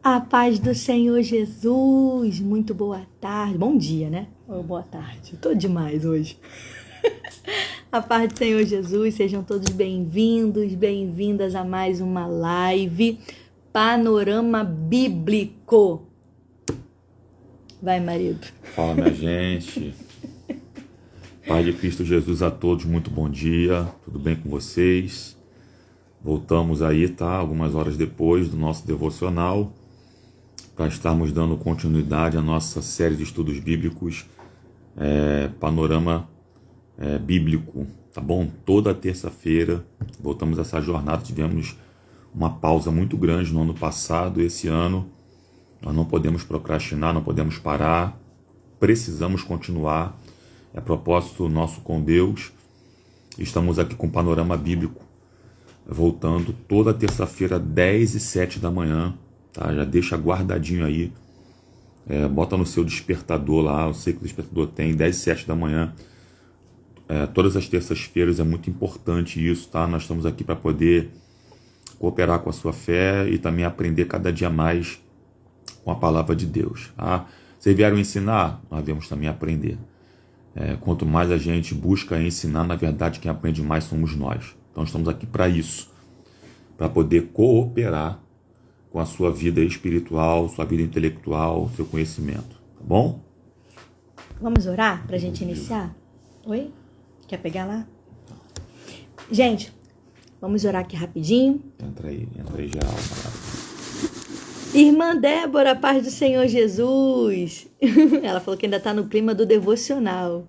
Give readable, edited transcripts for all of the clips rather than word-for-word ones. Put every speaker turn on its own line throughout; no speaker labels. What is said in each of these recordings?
A paz do Senhor Jesus, muito boa tarde, bom dia, né? Ou boa tarde, tô demais hoje. A paz do Senhor Jesus, sejam todos bem-vindos, bem-vindas a mais uma live Panorama Bíblico. Vai, marido.
Fala, minha gente. Paz de Cristo Jesus a todos, muito bom dia, tudo bem com vocês? Voltamos aí, tá? Algumas horas depois do nosso devocional, para estarmos dando continuidade à nossa série de estudos bíblicos, Panorama Bíblico, tá bom? Toda terça-feira voltamos a essa jornada, tivemos uma pausa muito grande no ano passado, esse ano nós não podemos procrastinar, não podemos parar, precisamos continuar, é propósito nosso com Deus. Estamos aqui com o Panorama Bíblico, voltando toda terça-feira, 10 e 7 da manhã, tá? Já deixa guardadinho aí, bota no seu despertador lá, eu sei que o despertador tem, 10 e 7 da manhã, todas as terças-feiras, é muito importante isso, tá? Nós estamos aqui para poder cooperar com a sua fé e também aprender cada dia mais com a palavra de Deus, tá? Vocês vieram ensinar, nós viemos também aprender. Quanto mais a gente busca ensinar, na verdade quem aprende mais somos nós. Então estamos aqui para isso, para poder cooperar com a sua vida espiritual, sua vida intelectual, seu conhecimento, tá bom?
Vamos orar para a gente iniciar? Oi? Quer pegar lá? Gente, vamos orar aqui rapidinho.
Entra aí já, alma.
Irmã Débora, paz do Senhor Jesus. Ela falou que ainda está no clima do devocional.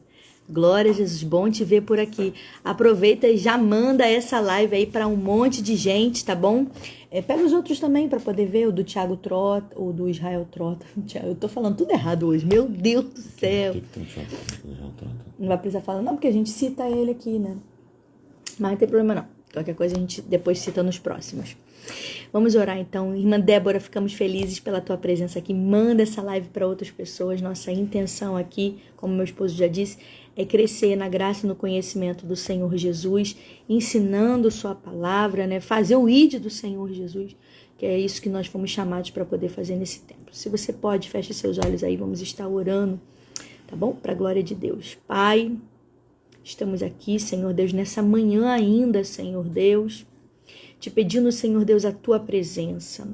Glória a Jesus, bom te ver por aqui. Aproveita e já manda essa live aí para um monte de gente, tá bom? Pega os outros também para poder ver, o do Thiago Trota, o do Israel Trota. Eu tô falando tudo errado hoje, meu Deus do céu. Não vai precisar falar não, porque a gente cita ele aqui, né? Mas não tem problema não. Qualquer coisa a gente depois cita nos próximos. Vamos orar então. Irmã Débora, ficamos felizes pela tua presença aqui. Manda essa live para outras pessoas. Nossa intenção aqui, como meu esposo já disse, é crescer na graça e no conhecimento do Senhor Jesus, ensinando sua palavra, né? Fazer o ID do Senhor Jesus, que é isso que nós fomos chamados para poder fazer nesse tempo. Se você pode, feche seus olhos aí, vamos estar orando, tá bom? Para a glória de Deus. Pai, estamos aqui, Senhor Deus, nessa manhã ainda, Senhor Deus, te pedindo, Senhor Deus, a tua presença.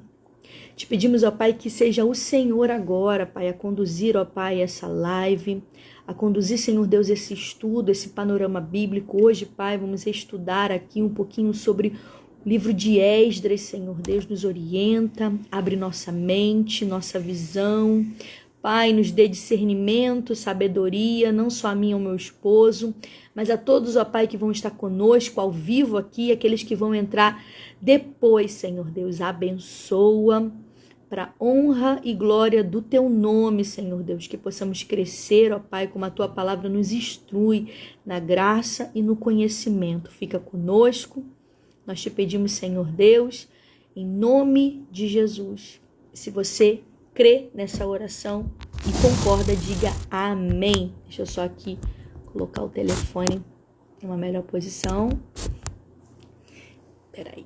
Te pedimos, ó Pai, que seja o Senhor agora, Pai, a conduzir, ó Pai, essa live, a conduzir, Senhor Deus, esse estudo, esse panorama bíblico. Hoje, Pai, vamos estudar aqui um pouquinho sobre o livro de Esdras. Senhor Deus, nos orienta, abre nossa mente, nossa visão. Pai, nos dê discernimento, sabedoria, não só a mim e ao meu esposo, mas a todos, ó Pai, que vão estar conosco ao vivo aqui, aqueles que vão entrar depois, Senhor Deus, abençoa para honra e glória do teu nome, Senhor Deus, que possamos crescer, ó Pai, como a tua palavra nos instrui na graça e no conhecimento. Fica conosco, nós te pedimos, Senhor Deus, em nome de Jesus. Se você crê nessa oração e concorda, diga amém. Deixa eu só aqui colocar o telefone em uma melhor posição. Peraí.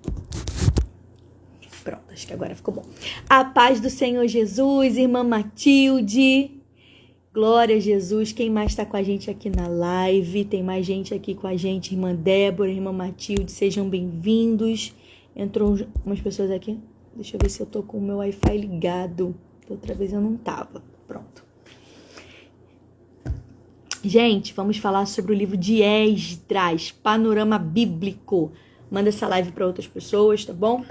Pronto, acho que agora ficou bom. A paz do Senhor Jesus, irmã Matilde. Glória a Jesus. Quem mais está com a gente aqui na live? Tem mais gente aqui com a gente. Irmã Débora, irmã Matilde, sejam bem-vindos. Entrou umas pessoas aqui. Deixa eu ver se eu tô com o meu Wi-Fi ligado. Outra vez eu não tava. Pronto. Gente, vamos falar sobre o livro de Esdras, Panorama Bíblico. Manda essa live para outras pessoas, tá bom?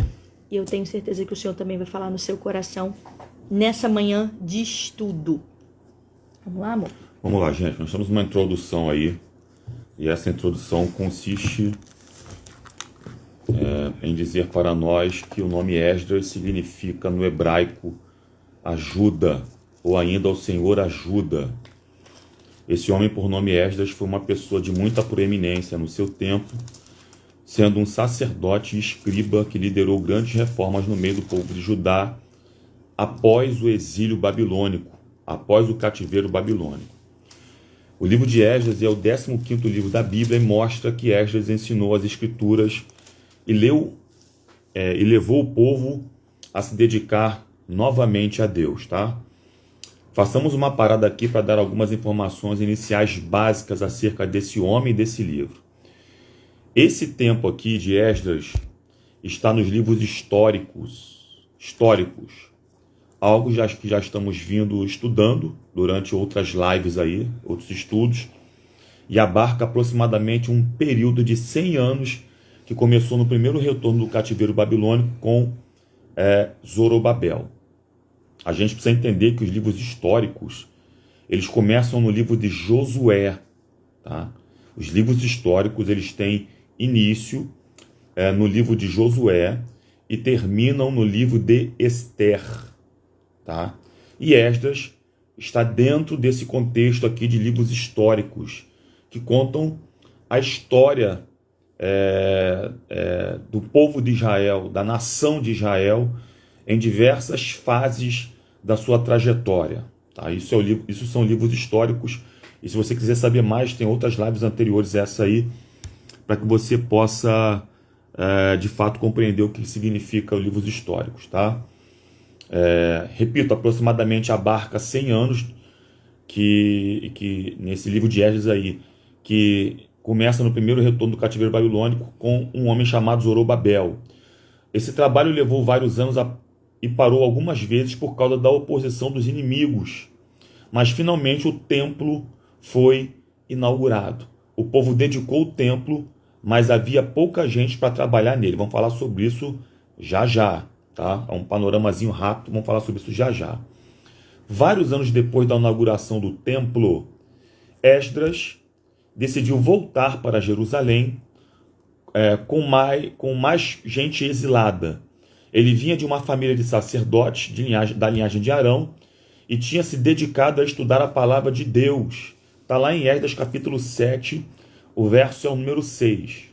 E eu tenho certeza que o Senhor também vai falar no seu coração nessa manhã de estudo. Vamos lá, amor?
Vamos lá, gente. Nós temos uma introdução aí. E essa introdução consiste em dizer para nós que o nome Esdras significa no hebraico ajuda, ou ainda o Senhor ajuda. Esse homem por nome Esdras foi uma pessoa de muita proeminência no seu tempo, sendo um sacerdote e escriba que liderou grandes reformas no meio do povo de Judá após o exílio babilônico, após o cativeiro babilônico. O livro de Esdras é o 15º livro da Bíblia e mostra que Esdras ensinou as Escrituras e levou o povo a se dedicar novamente a Deus, tá? Façamos uma parada aqui para dar algumas informações iniciais básicas acerca desse homem e desse livro. Esse tempo aqui de Esdras está nos livros históricos, algo que já estamos vindo estudando durante outras lives aí, outros estudos, e abarca aproximadamente um período de 100 anos que começou no primeiro retorno do cativeiro babilônico com Zorobabel. A gente precisa entender que os livros históricos, eles começam no livro de Josué, tá? Os livros históricos, eles têm início no livro de Josué e terminam no livro de Ester, tá? E Esdras está dentro desse contexto aqui de livros históricos que contam a história do povo de Israel, da nação de Israel, em diversas fases da sua trajetória, tá? Isso são livros históricos, e se você quiser saber mais, tem outras lives anteriores a essa aí, para que você possa, de fato, compreender o que significa os livros históricos, tá? Repito, aproximadamente abarca 100 anos que nesse livro de Esdras aí, que começa no primeiro retorno do cativeiro babilônico com um homem chamado Zorobabel. Esse trabalho levou vários anos e parou algumas vezes por causa da oposição dos inimigos, mas finalmente o templo foi inaugurado. O povo dedicou o templo, mas havia pouca gente para trabalhar nele. Vamos falar sobre isso já, tá? É um panoramazinho rápido, vamos falar sobre isso já. Vários anos depois da inauguração do templo, Esdras decidiu voltar para Jerusalém com mais gente exilada. Ele vinha de uma família de sacerdotes da linhagem de Arão e tinha se dedicado a estudar a palavra de Deus. Está lá em Esdras capítulo 7, o verso é o número 6.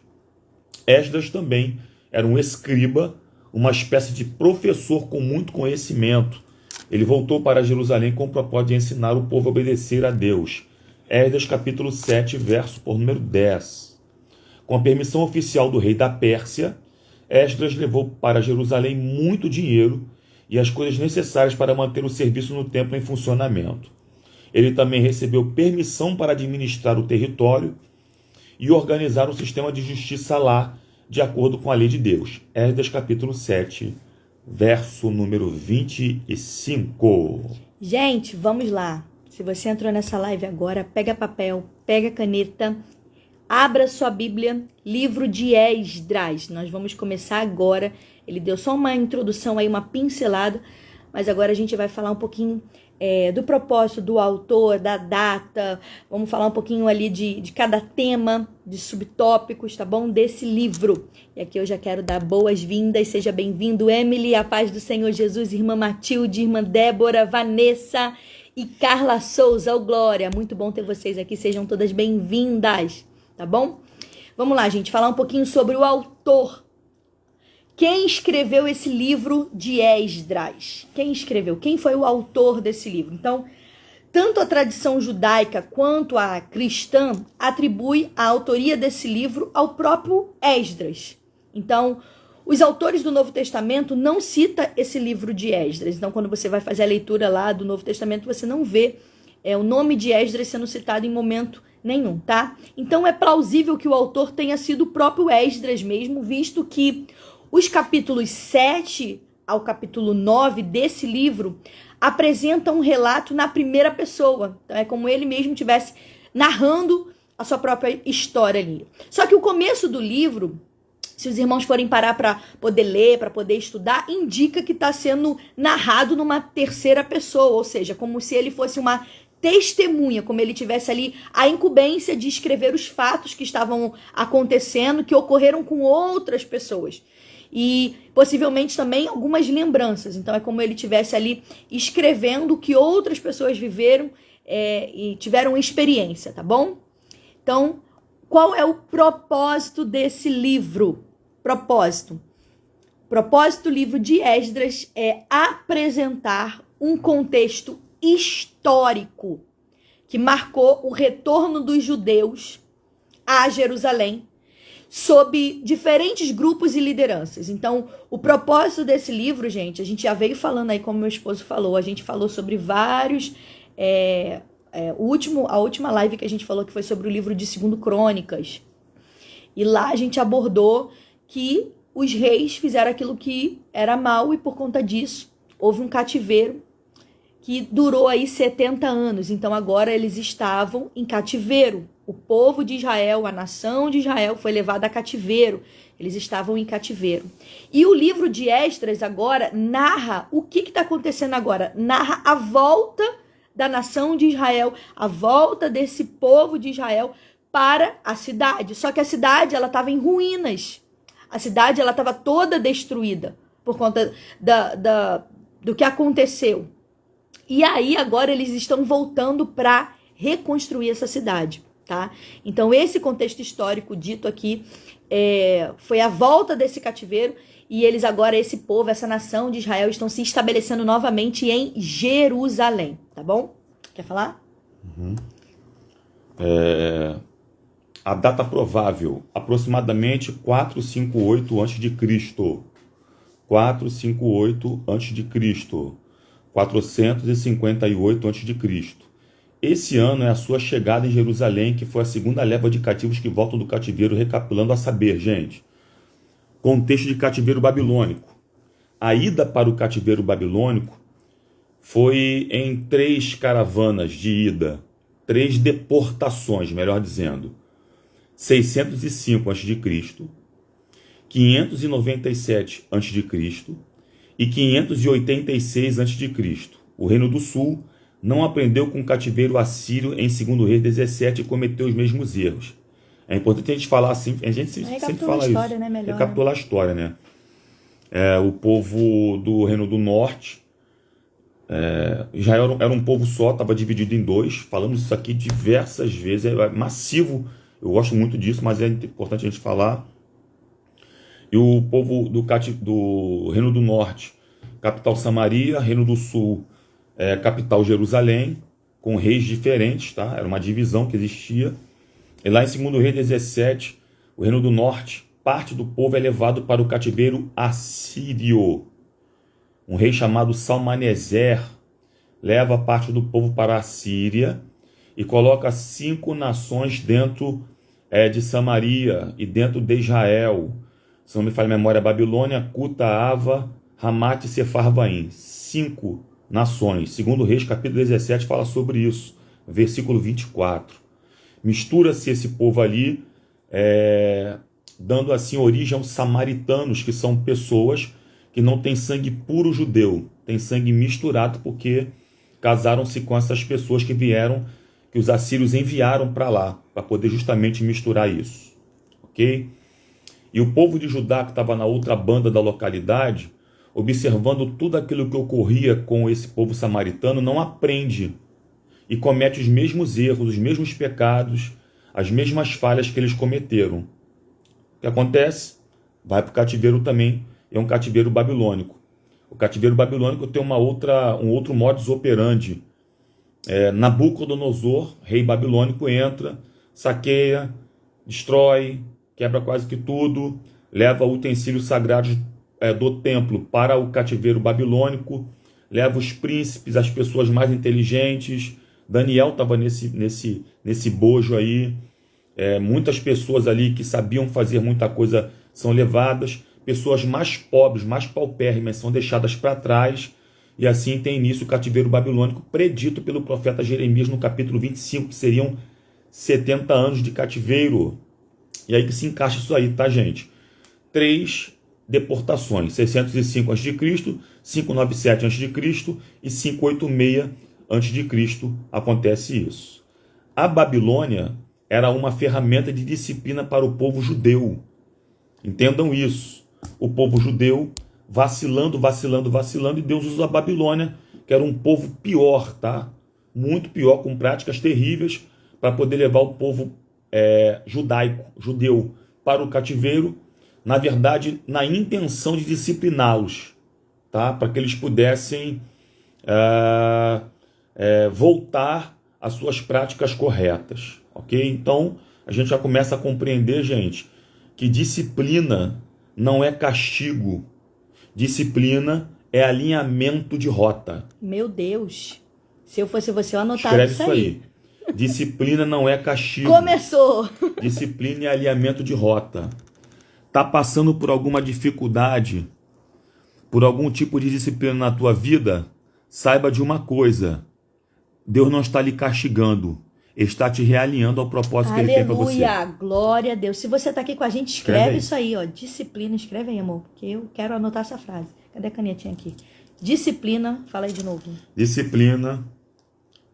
Esdras também era um escriba, uma espécie de professor com muito conhecimento. Ele voltou para Jerusalém com o propósito de ensinar o povo a obedecer a Deus. Esdras capítulo 7, verso por número 10. Com a permissão oficial do rei da Pérsia, Esdras levou para Jerusalém muito dinheiro e as coisas necessárias para manter o serviço no templo em funcionamento. Ele também recebeu permissão para administrar o território e organizar um sistema de justiça lá, de acordo com a lei de Deus. Esdras capítulo 7, verso número 25.
Gente, vamos lá. Se você entrou nessa live agora, pega papel, pega caneta, abra sua Bíblia, livro de Esdras. Nós vamos começar agora. Ele deu só uma introdução aí, uma pincelada, mas agora a gente vai falar um pouquinho do propósito do autor, da data. Vamos falar um pouquinho ali de cada tema, de subtópicos, tá bom? Desse livro. E aqui eu já quero dar boas-vindas. Seja bem-vindo, Emily, a paz do Senhor Jesus, irmã Matilde, irmã Débora, Vanessa e Carla Souza, glória. Muito bom ter vocês aqui. Sejam todas bem-vindas. Tá bom? Vamos lá, gente, falar um pouquinho sobre o autor. Quem escreveu esse livro de Esdras? Quem escreveu? Quem foi o autor desse livro? Então, tanto a tradição judaica quanto a cristã atribui a autoria desse livro ao próprio Esdras. Então, os autores do Novo Testamento não citam esse livro de Esdras. Então, quando você vai fazer a leitura lá do Novo Testamento, você não vê o nome de Esdras sendo citado em momento nenhum, tá? Então, é plausível que o autor tenha sido o próprio Esdras mesmo, visto que os capítulos 7 ao capítulo 9 desse livro apresentam um relato na primeira pessoa. Então, é como ele mesmo estivesse narrando a sua própria história ali. Só que o começo do livro, se os irmãos forem parar para poder ler, para poder estudar, indica que está sendo narrado numa terceira pessoa, ou seja, como se ele fosse uma testemunha, como ele tivesse ali a incumbência de escrever os fatos que estavam acontecendo, que ocorreram com outras pessoas. E possivelmente também algumas lembranças. Então é como ele tivesse ali escrevendo o que outras pessoas viveram e tiveram experiência, tá bom? Então, qual é o propósito desse livro? Propósito do livro de Esdras é apresentar um contexto histórico que marcou o retorno dos judeus a Jerusalém, sob diferentes grupos e lideranças. Então, o propósito desse livro, gente, a gente já veio falando aí, como meu esposo falou, a gente falou sobre vários... a última live que a gente falou que foi sobre o livro de 2 Crônicas. E lá a gente abordou que os reis fizeram aquilo que era mal e por conta disso houve um cativeiro que durou aí 70 anos. Então agora eles estavam em cativeiro. O povo de Israel, a nação de Israel foi levada a cativeiro. Eles estavam em cativeiro. E o livro de Esdras agora narra o que está acontecendo agora. Narra a volta da nação de Israel, a volta desse povo de Israel para a cidade. Só que a cidade ela estava em ruínas. A cidade ela estava toda destruída por conta do que aconteceu. E aí agora eles estão voltando para reconstruir essa cidade, tá? Então esse contexto histórico dito aqui foi a volta desse cativeiro e eles agora, esse povo, essa nação de Israel, estão se estabelecendo novamente em Jerusalém, tá bom? Quer falar?
Uhum. A data provável, aproximadamente 458 a.C. 458 a.C. 458 a.C. Esse ano é a sua chegada em Jerusalém, que foi a segunda leva de cativos que voltam do cativeiro, recapitulando a saber, gente. Contexto de cativeiro babilônico. A ida para o cativeiro babilônico foi em 3 caravanas de ida, 3 deportações, melhor dizendo. 605 a.C., 597 a.C. e 586 a.C. O Reino do Sul não aprendeu com o cativeiro assírio em 2 Reis 17 e cometeu os mesmos erros. É importante a gente falar assim, a gente sempre fala isso.
Né? Melhor,
recapitular a história, né? O povo do Reino do Norte, Israel era um povo só, estava dividido em 2. Falamos isso aqui diversas vezes, é massivo. Eu gosto muito disso, mas é importante a gente falar. E o povo do Reino do Norte, capital Samaria, Reino do Sul, capital Jerusalém, com reis diferentes, tá? Era uma divisão que existia. E lá em 2 Reis 17, o Reino do Norte, parte do povo é levado para o cativeiro assírio. Um rei chamado Salmaneser leva parte do povo para a Síria e coloca 5 nações dentro de Samaria e dentro de Israel. Se não me falha a memória, Babilônia, Cuta, Ava, Ramate e Sefarvaim. 5 nações. 2 Reis, capítulo 17, fala sobre isso. Versículo 24. Mistura-se esse povo ali, dando assim origem aos samaritanos, que são pessoas que não têm sangue puro judeu, têm sangue misturado, porque casaram-se com essas pessoas que os assírios enviaram para lá, para poder justamente misturar isso. Ok? E o povo de Judá, que estava na outra banda da localidade, observando tudo aquilo que ocorria com esse povo samaritano, não aprende e comete os mesmos erros, os mesmos pecados, as mesmas falhas que eles cometeram. O que acontece? Vai para o cativeiro também, é um cativeiro babilônico. O cativeiro babilônico tem um outro modus operandi. Nabucodonosor, rei babilônico, entra, saqueia, destrói, quebra quase que tudo, leva utensílios sagrados do templo para o cativeiro babilônico, leva os príncipes, as pessoas mais inteligentes. Daniel estava nesse bojo aí. Muitas pessoas ali que sabiam fazer muita coisa são levadas. Pessoas mais pobres, mais paupérrimas são deixadas para trás. E assim tem início o cativeiro babilônico, predito pelo profeta Jeremias no capítulo 25, que seriam 70 anos de cativeiro. E aí que se encaixa isso aí, tá, gente? 3 deportações, 605 a.C., 597 a.C. e 586 a.C. acontece isso. A Babilônia era uma ferramenta de disciplina para o povo judeu. Entendam isso. O povo judeu vacilando, e Deus usa a Babilônia, que era um povo pior, tá? Muito pior, com práticas terríveis, para poder levar o povo judeu, para o cativeiro, na verdade, na intenção de discipliná-los, tá? Para que eles pudessem voltar às suas práticas corretas, ok? Então, a gente já começa a compreender, gente, que disciplina não é castigo. Disciplina é alinhamento de rota.
Meu Deus. Se eu fosse você, eu anotava
Escreve isso aí. Disciplina não é castigo.
Começou.
Disciplina é alinhamento de rota. Tá passando por alguma dificuldade, por algum tipo de disciplina na tua vida? Saiba de uma coisa. Deus não está lhe castigando. Ele está te realinhando ao propósito que ele tem para você.
Aleluia, glória a Deus. Se você está aqui com a gente, escreve isso aí, ó. Disciplina, escreve aí, amor, porque eu quero anotar essa frase. Cadê a canetinha aqui? Disciplina, fala aí de novo.
Disciplina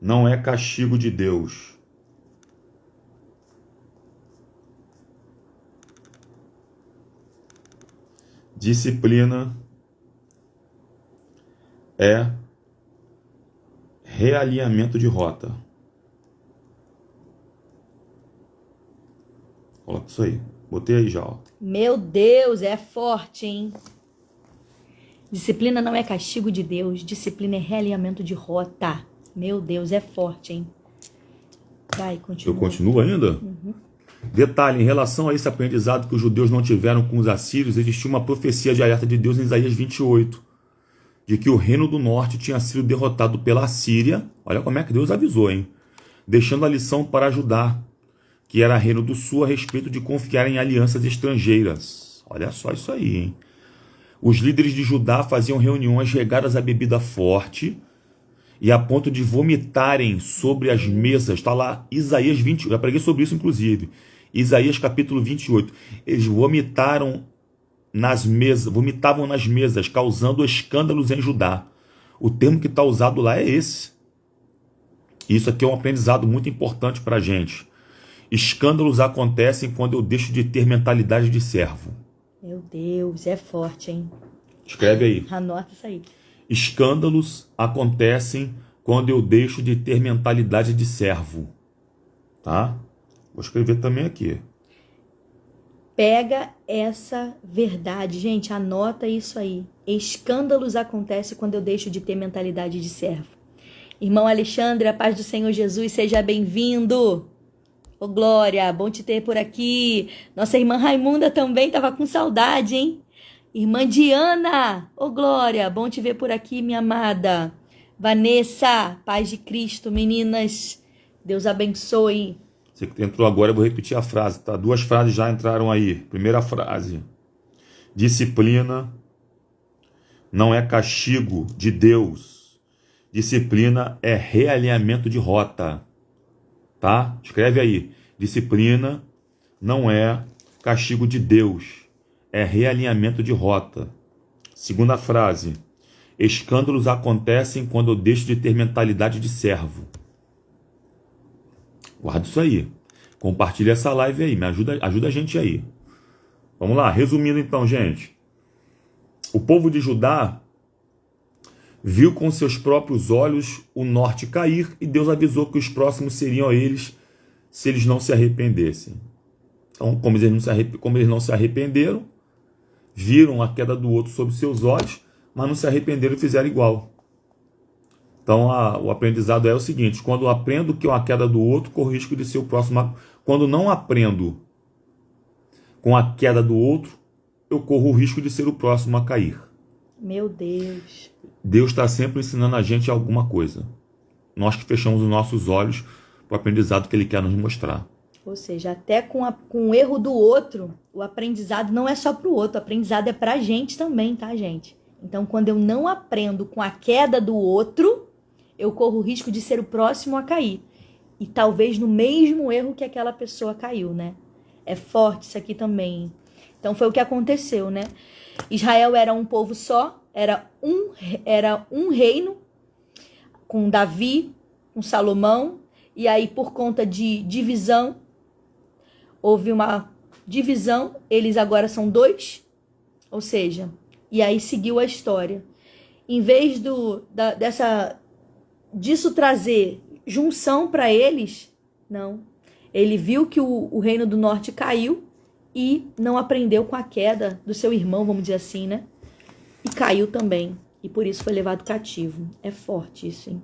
não é castigo de Deus. Disciplina é realinhamento de rota. Coloca isso aí. Botei aí já, ó.
Meu Deus, é forte, hein? Disciplina não é castigo de Deus. Disciplina é realinhamento de rota. Meu Deus, é forte, hein? Vai, continua.
Eu continuo ainda?
Uhum.
Detalhe, em relação a esse aprendizado que os judeus não tiveram com os assírios, existia uma profecia de alerta de Deus em Isaías 28, de que o reino do norte tinha sido derrotado pela Assíria. Olha como é que Deus avisou, hein? Deixando a lição para Judá, que era reino do sul, a respeito de confiar em alianças estrangeiras. Olha só isso aí, hein? Os líderes de Judá faziam reuniões regadas a bebida forte e a ponto de vomitarem sobre as mesas. Está lá Isaías 20, eu já preguei sobre isso inclusive. Isaías capítulo 28. Eles vomitavam nas mesas, causando escândalos em Judá. O termo que está usado lá é esse. Isso aqui é um aprendizado muito importante para a gente. Escândalos acontecem quando eu deixo de ter mentalidade de servo.
Meu Deus, é forte, hein?
Escreve aí.
Anota isso aí.
Escândalos acontecem quando eu deixo de ter mentalidade de servo. Tá? Vou escrever também aqui.
Pega essa verdade, gente, anota isso aí. Escândalos acontecem quando eu deixo de ter mentalidade de servo. Irmão Alexandre, a paz do Senhor Jesus, seja bem-vindo. Ô Glória, bom te ter por aqui. Nossa irmã Raimunda também estava com saudade, hein? Irmã Diana, ô Glória, bom te ver por aqui, minha amada. Vanessa, paz de Cristo, meninas, Deus abençoe.
Você que entrou agora, eu vou repetir a frase, tá? 2 frases já entraram aí. Primeira frase. Disciplina não é castigo de Deus. Disciplina é realinhamento de rota. Tá? Escreve aí. Disciplina não é castigo de Deus. É realinhamento de rota. Segunda frase. Escândalos acontecem quando eu deixo de ter mentalidade de servo. Guarda isso aí. Compartilha essa live aí. Ajuda a gente aí. Vamos lá. Resumindo então, gente. O povo de Judá viu com seus próprios olhos o norte cair e Deus avisou que os próximos seriam a eles se eles não se arrependessem. Então, como eles não se arrependeram, viram a queda do outro sob seus olhos, mas não se arrependeram e fizeram igual. Então, o aprendizado é o seguinte: quando eu aprendo que é uma queda do outro, corro o risco de ser o próximo. Quando não aprendo com a queda do outro, eu corro o risco de ser o próximo a cair.
Meu Deus.
Deus está sempre ensinando a gente alguma coisa. Nós que fechamos os nossos olhos para o aprendizado que Ele quer nos mostrar.
Ou seja, até com o erro do outro, o aprendizado não é só para o outro, o aprendizado é para a gente também, tá, gente? Então, quando eu não aprendo com a queda do outro, eu corro o risco de ser o próximo a cair. E talvez no mesmo erro que aquela pessoa caiu, né? É forte isso aqui também. Então, foi o que aconteceu, né? Israel era um povo só, era um reino, com Davi, com Salomão, e aí por conta de divisão, houve uma divisão, eles agora são 2, ou seja, e aí seguiu a história. Em vez disso trazer junção para eles, não. Ele viu que o reino do norte caiu e não aprendeu com a queda do seu irmão, vamos dizer assim, né? E caiu também. E por isso foi levado cativo. É forte isso, hein?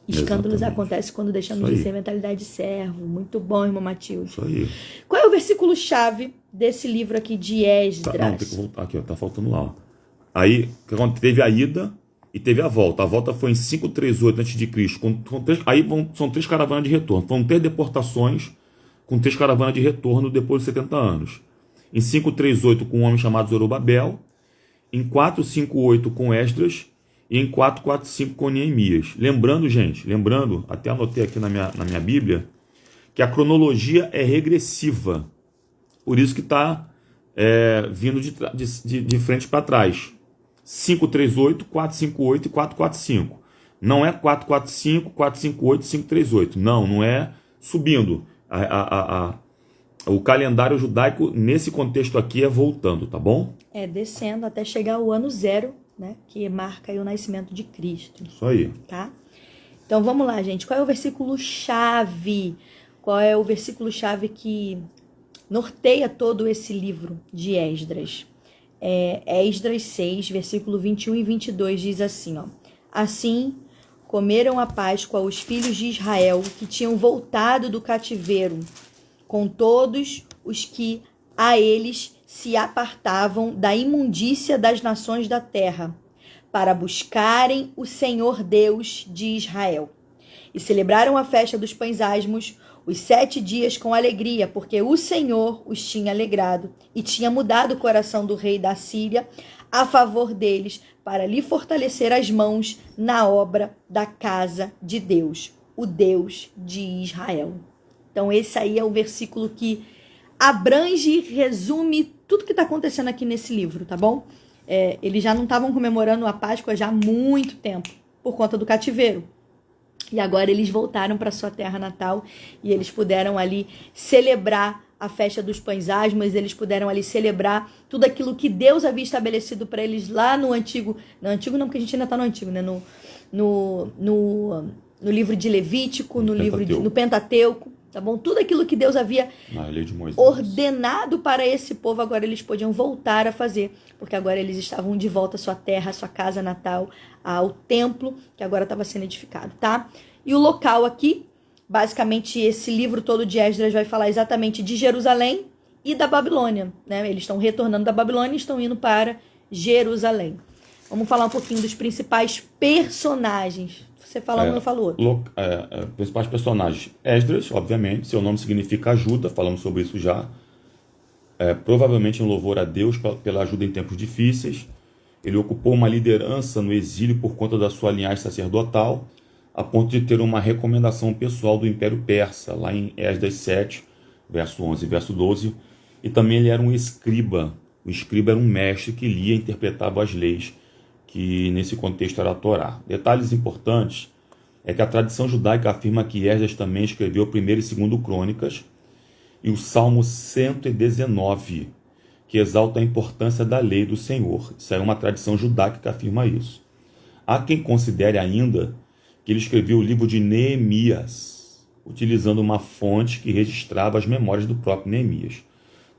Escândalos acontecem quando deixamos de ser mentalidade de servo. Muito bom, irmão Matheus.
Isso aí.
Qual é o versículo-chave desse livro aqui de
Não,
Esdras?
tem que voltar aqui, ó, tá faltando lá, ó. Aí, teve a ida e teve a volta. A volta foi em 538 a.C. Aí são 3 caravanas de retorno. Foram 3 deportações com 3 caravanas de retorno depois de 70 anos. Em 538 com um homem chamado Zorobabel. Em 458 com Esdras. E em 445 com Neemias. Lembrando, gente, até anotei aqui na minha Bíblia, que a cronologia é regressiva. Por isso que está vindo de frente para trás. 538, 458 e 445. Não é 445, 458, 538. Não é subindo. O calendário judaico, nesse contexto aqui, é voltando, tá bom?
É descendo até chegar ao ano 0, né? Que marca aí o nascimento de Cristo.
Isso aí.
Tá? Então vamos lá, gente. Qual é o versículo-chave? Qual é o versículo-chave que norteia todo esse livro de Esdras? Esdras 6, versículo 21 e 22 diz assim, ó. Assim comeram a Páscoa os filhos de Israel que tinham voltado do cativeiro, com todos os que a eles se apartavam da imundícia das nações da terra, para buscarem o Senhor Deus de Israel. E celebraram a festa dos pães asmos, os 7 dias com alegria, porque o Senhor os tinha alegrado e tinha mudado o coração do rei da Síria a favor deles, para lhe fortalecer as mãos na obra da casa de Deus, o Deus de Israel. Então esse aí é o versículo que abrange e resume tudo que está acontecendo aqui nesse livro, tá bom? Eles já não estavam comemorando a Páscoa já há muito tempo, por conta do cativeiro. E agora eles voltaram para sua terra natal e eles puderam ali celebrar a festa dos pães asmos, eles puderam ali celebrar tudo aquilo que Deus havia estabelecido para eles lá no Antigo. No Antigo não, porque a gente ainda está no Antigo, né? No livro de Levítico, no Pentateuco, tá bom? Tudo aquilo que Deus havia ordenado para esse povo, agora eles podiam voltar a fazer, porque agora eles estavam de volta à sua terra, à sua casa natal, ao templo, que agora estava sendo edificado, tá? E o local aqui, basicamente esse livro todo de Esdras vai falar exatamente de Jerusalém e da Babilônia, né? Eles estão retornando da Babilônia e estão indo para Jerusalém. Vamos falar um pouquinho dos principais personagens. Você fala um, eu falo outro.
Principais personagens. Esdras, obviamente, seu nome significa ajuda, falamos sobre isso já. Provavelmente em louvor a Deus pela ajuda em tempos difíceis. Ele ocupou uma liderança no exílio por conta da sua linhagem sacerdotal, a ponto de ter uma recomendação pessoal do Império Persa, lá em Esdras 7, verso 11 e verso 12. E também ele era um escriba. O escriba era um mestre que lia e interpretava as leis, que nesse contexto era a Torá. Detalhes importantes é que a tradição judaica afirma que Esdras também escreveu 1º e 2º Crônicas e o Salmo 119, que exalta a importância da lei do Senhor. Isso é uma tradição judaica que afirma isso. Há quem considere ainda que ele escreveu o livro de Neemias, utilizando uma fonte que registrava as memórias do próprio Neemias.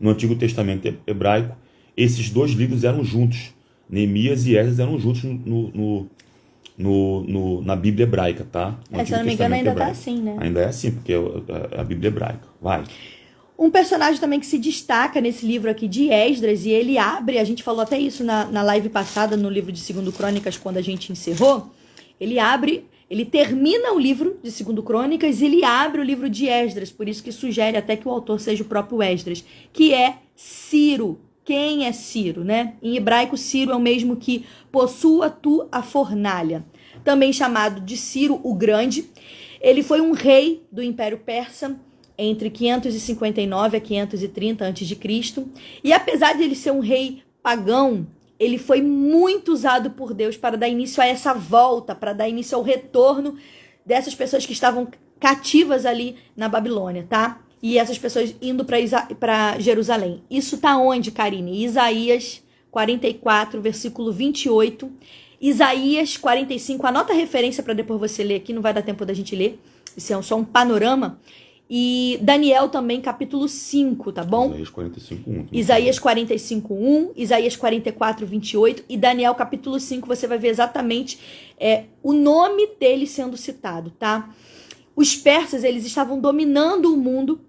No Antigo Testamento hebraico, esses 2 livros eram juntos. Neemias e Esdras eram juntos na Bíblia hebraica, tá?
Se eu não me engano, ainda está assim, né?
Ainda é assim, porque é a Bíblia hebraica. Vai.
Um personagem também que se destaca nesse livro aqui de Esdras, e ele abre, a gente falou até isso na live passada, no livro de 2º Crônicas, quando a gente encerrou, ele termina o livro de 2º Crônicas e ele abre o livro de Esdras, por isso que sugere até que o autor seja o próprio Esdras, que é Ciro. Quem é Ciro, né? Em hebraico, Ciro é o mesmo que possua tu a fornalha. Também chamado de Ciro o Grande. Ele foi um rei do Império Persa entre 559 a 530 a.C. E apesar de ele ser um rei pagão, ele foi muito usado por Deus para dar início a essa volta, para dar início ao retorno dessas pessoas que estavam cativas ali na Babilônia, tá? E essas pessoas indo para Jerusalém. Isso tá onde, Karine? Isaías 44, versículo 28. Isaías 45, anota a referência para depois você ler aqui, não vai dar tempo da gente ler. Isso é só um panorama. E Daniel também, capítulo 5, tá bom?
Isaías 45:1.
Isaías 45:1, Isaías 44:28 e Daniel capítulo 5, você vai ver exatamente o nome dele sendo citado, tá? Os persas, eles estavam dominando o mundo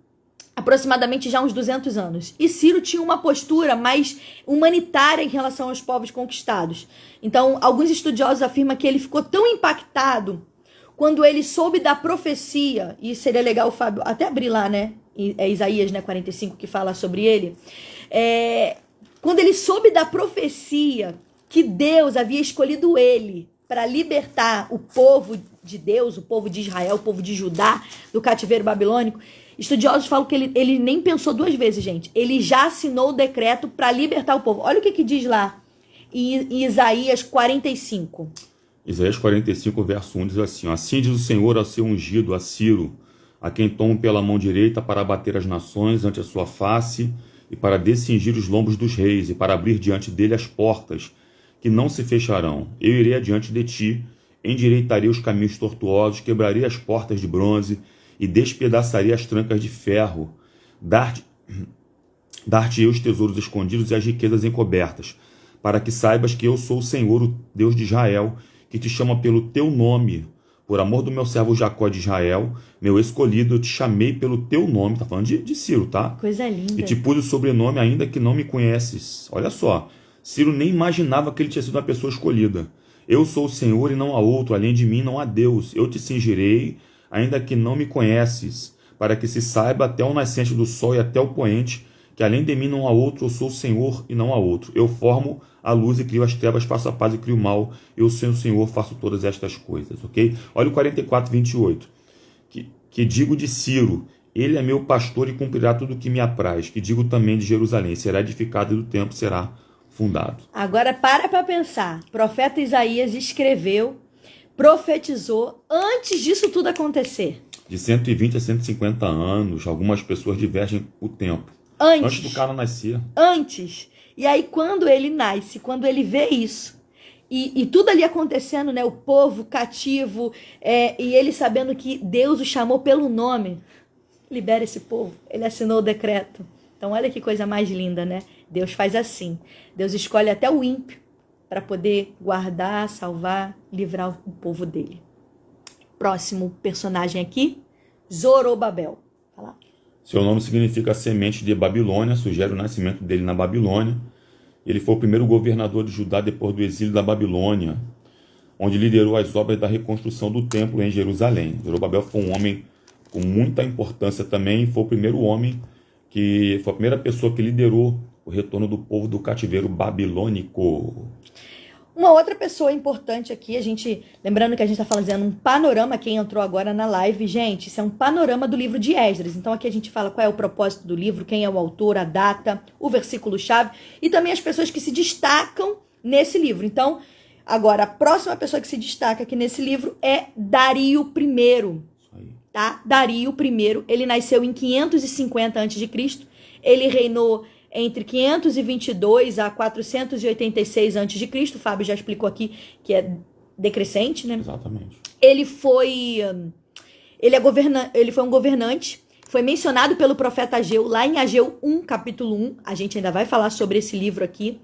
aproximadamente já uns 200 anos. E Ciro tinha uma postura mais humanitária em relação aos povos conquistados. Então, alguns estudiosos afirmam que ele ficou tão impactado quando ele soube da profecia, e seria legal o Fábio até abrir lá, né? É Isaías, né, 45, que fala sobre ele. Quando ele soube da profecia que Deus havia escolhido ele para libertar o povo de Deus, o povo de Israel, o povo de Judá, do cativeiro babilônico, estudiosos falam que ele nem pensou duas vezes, gente. Ele já assinou o decreto para libertar o povo. Olha o que diz lá em Isaías 45.
Isaías 45, verso 1 diz assim: Assim diz o Senhor ao seu ungido, a Ciro, a quem tomo pela mão direita para abater as nações ante a sua face e para descingir os lombos dos reis e para abrir diante dele as portas que não se fecharão. Eu irei adiante de ti, endireitarei os caminhos tortuosos, quebrarei as portas de bronze e despedaçarei as trancas de ferro. Dar-te-ei os tesouros escondidos e as riquezas encobertas, para que saibas que eu sou o Senhor, o Deus de Israel, que te chama pelo teu nome. Por amor do meu servo Jacó de Israel, meu escolhido, eu te chamei pelo teu nome. Tá falando de Ciro, tá?
Coisa linda.
E te pus o sobrenome ainda que não me conheces. Olha só, Ciro nem imaginava que ele tinha sido uma pessoa escolhida. Eu sou o Senhor e não há outro, além de mim não há Deus. Eu te cingirei, ainda que não me conheces, para que se saiba até o nascente do sol e até o poente, que além de mim não há outro, eu sou o Senhor e não há outro. Eu formo a luz e crio as trevas, faço a paz e crio o mal. Eu, sendo o Senhor, faço todas estas coisas, ok? Olha o 44, 28. Que digo de Ciro, ele é meu pastor e cumprirá tudo o que me apraz. Que digo também de Jerusalém, será edificado e do templo será fundado.
Agora para pensar. O profeta Isaías escreveu, profetizou antes disso tudo acontecer.
De 120 a 150 anos, algumas pessoas divergem o tempo. Antes do cara nascer.
Antes. E aí, quando ele nasce, quando ele vê isso, e tudo ali acontecendo, né? O povo cativo, e ele sabendo que Deus o chamou pelo nome, libera esse povo. Ele assinou o decreto. Então, olha que coisa mais linda, né? Deus faz assim. Deus escolhe até o ímpio para poder guardar, salvar, livrar o povo dele. Próximo personagem aqui, Zorobabel. Vai lá.
Seu nome significa semente de Babilônia, sugere o nascimento dele na Babilônia. Ele foi o primeiro governador de Judá depois do exílio da Babilônia, onde liderou as obras da reconstrução do templo em Jerusalém. Zorobabel foi um homem com muita importância também, e foi o primeiro homem que foi a primeira pessoa que liderou o retorno do povo do cativeiro babilônico.
Uma outra pessoa importante aqui, lembrando que a gente está fazendo um panorama, quem entrou agora na live, gente, isso é um panorama do livro de Esdras. Então aqui a gente fala qual é o propósito do livro, quem é o autor, a data, o versículo-chave e também as pessoas que se destacam nesse livro. Então, agora, a próxima pessoa que se destaca aqui nesse livro é Dario I, tá? Dario I, ele nasceu em 550 a.C., ele reinou entre 522 a 486 a.C., o Fábio já explicou aqui que é decrescente, né?
Exatamente.
Ele foi um governante, foi mencionado pelo profeta Ageu, lá em Ageu 1, capítulo 1, a gente ainda vai falar sobre esse livro aqui.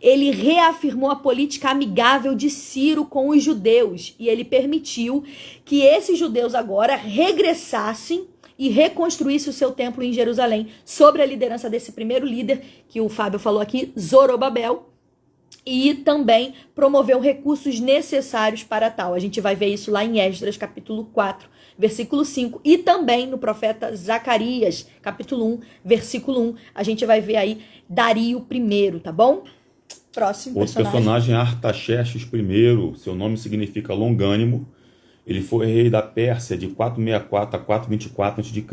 Ele reafirmou a política amigável de Ciro com os judeus, e ele permitiu que esses judeus agora regressassem e reconstruísse o seu templo em Jerusalém, sobre a liderança desse primeiro líder, que o Fábio falou aqui, Zorobabel, e também promoveu recursos necessários para tal. A gente vai ver isso lá em Esdras, capítulo 4, versículo 5, e também no profeta Zacarias, capítulo 1, versículo 1, a gente vai ver aí Dario I, tá bom? Próximo
Outro personagem é Artaxerxes I, seu nome significa longânimo. Ele foi rei da Pérsia de 464 a 424 a.C.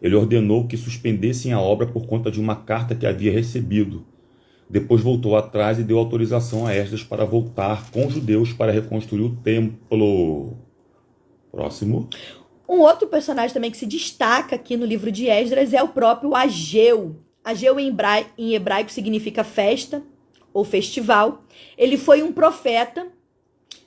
Ele ordenou que suspendessem a obra por conta de uma carta que havia recebido. Depois voltou atrás e deu autorização a Esdras para voltar com os judeus para reconstruir o templo. Próximo.
Um outro personagem também que se destaca aqui no livro de Esdras é o próprio Ageu. Ageu em hebraico significa festa ou festival. Ele foi um profeta.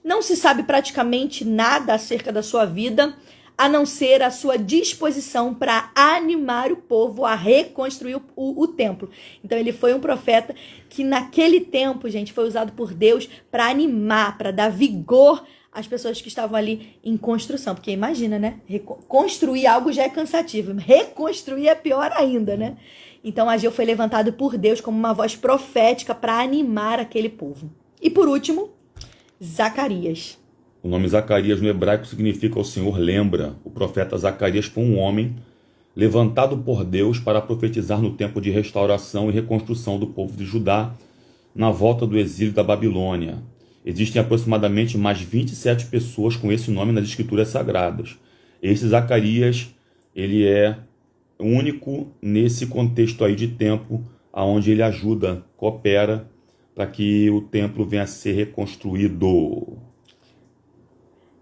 Não se sabe praticamente nada acerca da sua vida, a não ser a sua disposição para animar o povo a reconstruir o templo. Então ele foi um profeta que naquele tempo, gente, foi usado por Deus para animar, para dar vigor as pessoas que estavam ali em construção. Porque imagina, né? Construir algo já é cansativo. Reconstruir é pior ainda, né? Então Ageu foi levantado por Deus como uma voz profética para animar aquele povo. E por último, Zacarias.
O nome Zacarias no hebraico significa o Senhor lembra. O profeta Zacarias foi um homem levantado por Deus para profetizar no tempo de restauração e reconstrução do povo de Judá na volta do exílio da Babilônia. Existem aproximadamente mais 27 pessoas com esse nome nas escrituras sagradas. Esse Zacarias, ele é único nesse contexto aí de tempo, onde ele ajuda, coopera para que o templo venha a ser reconstruído.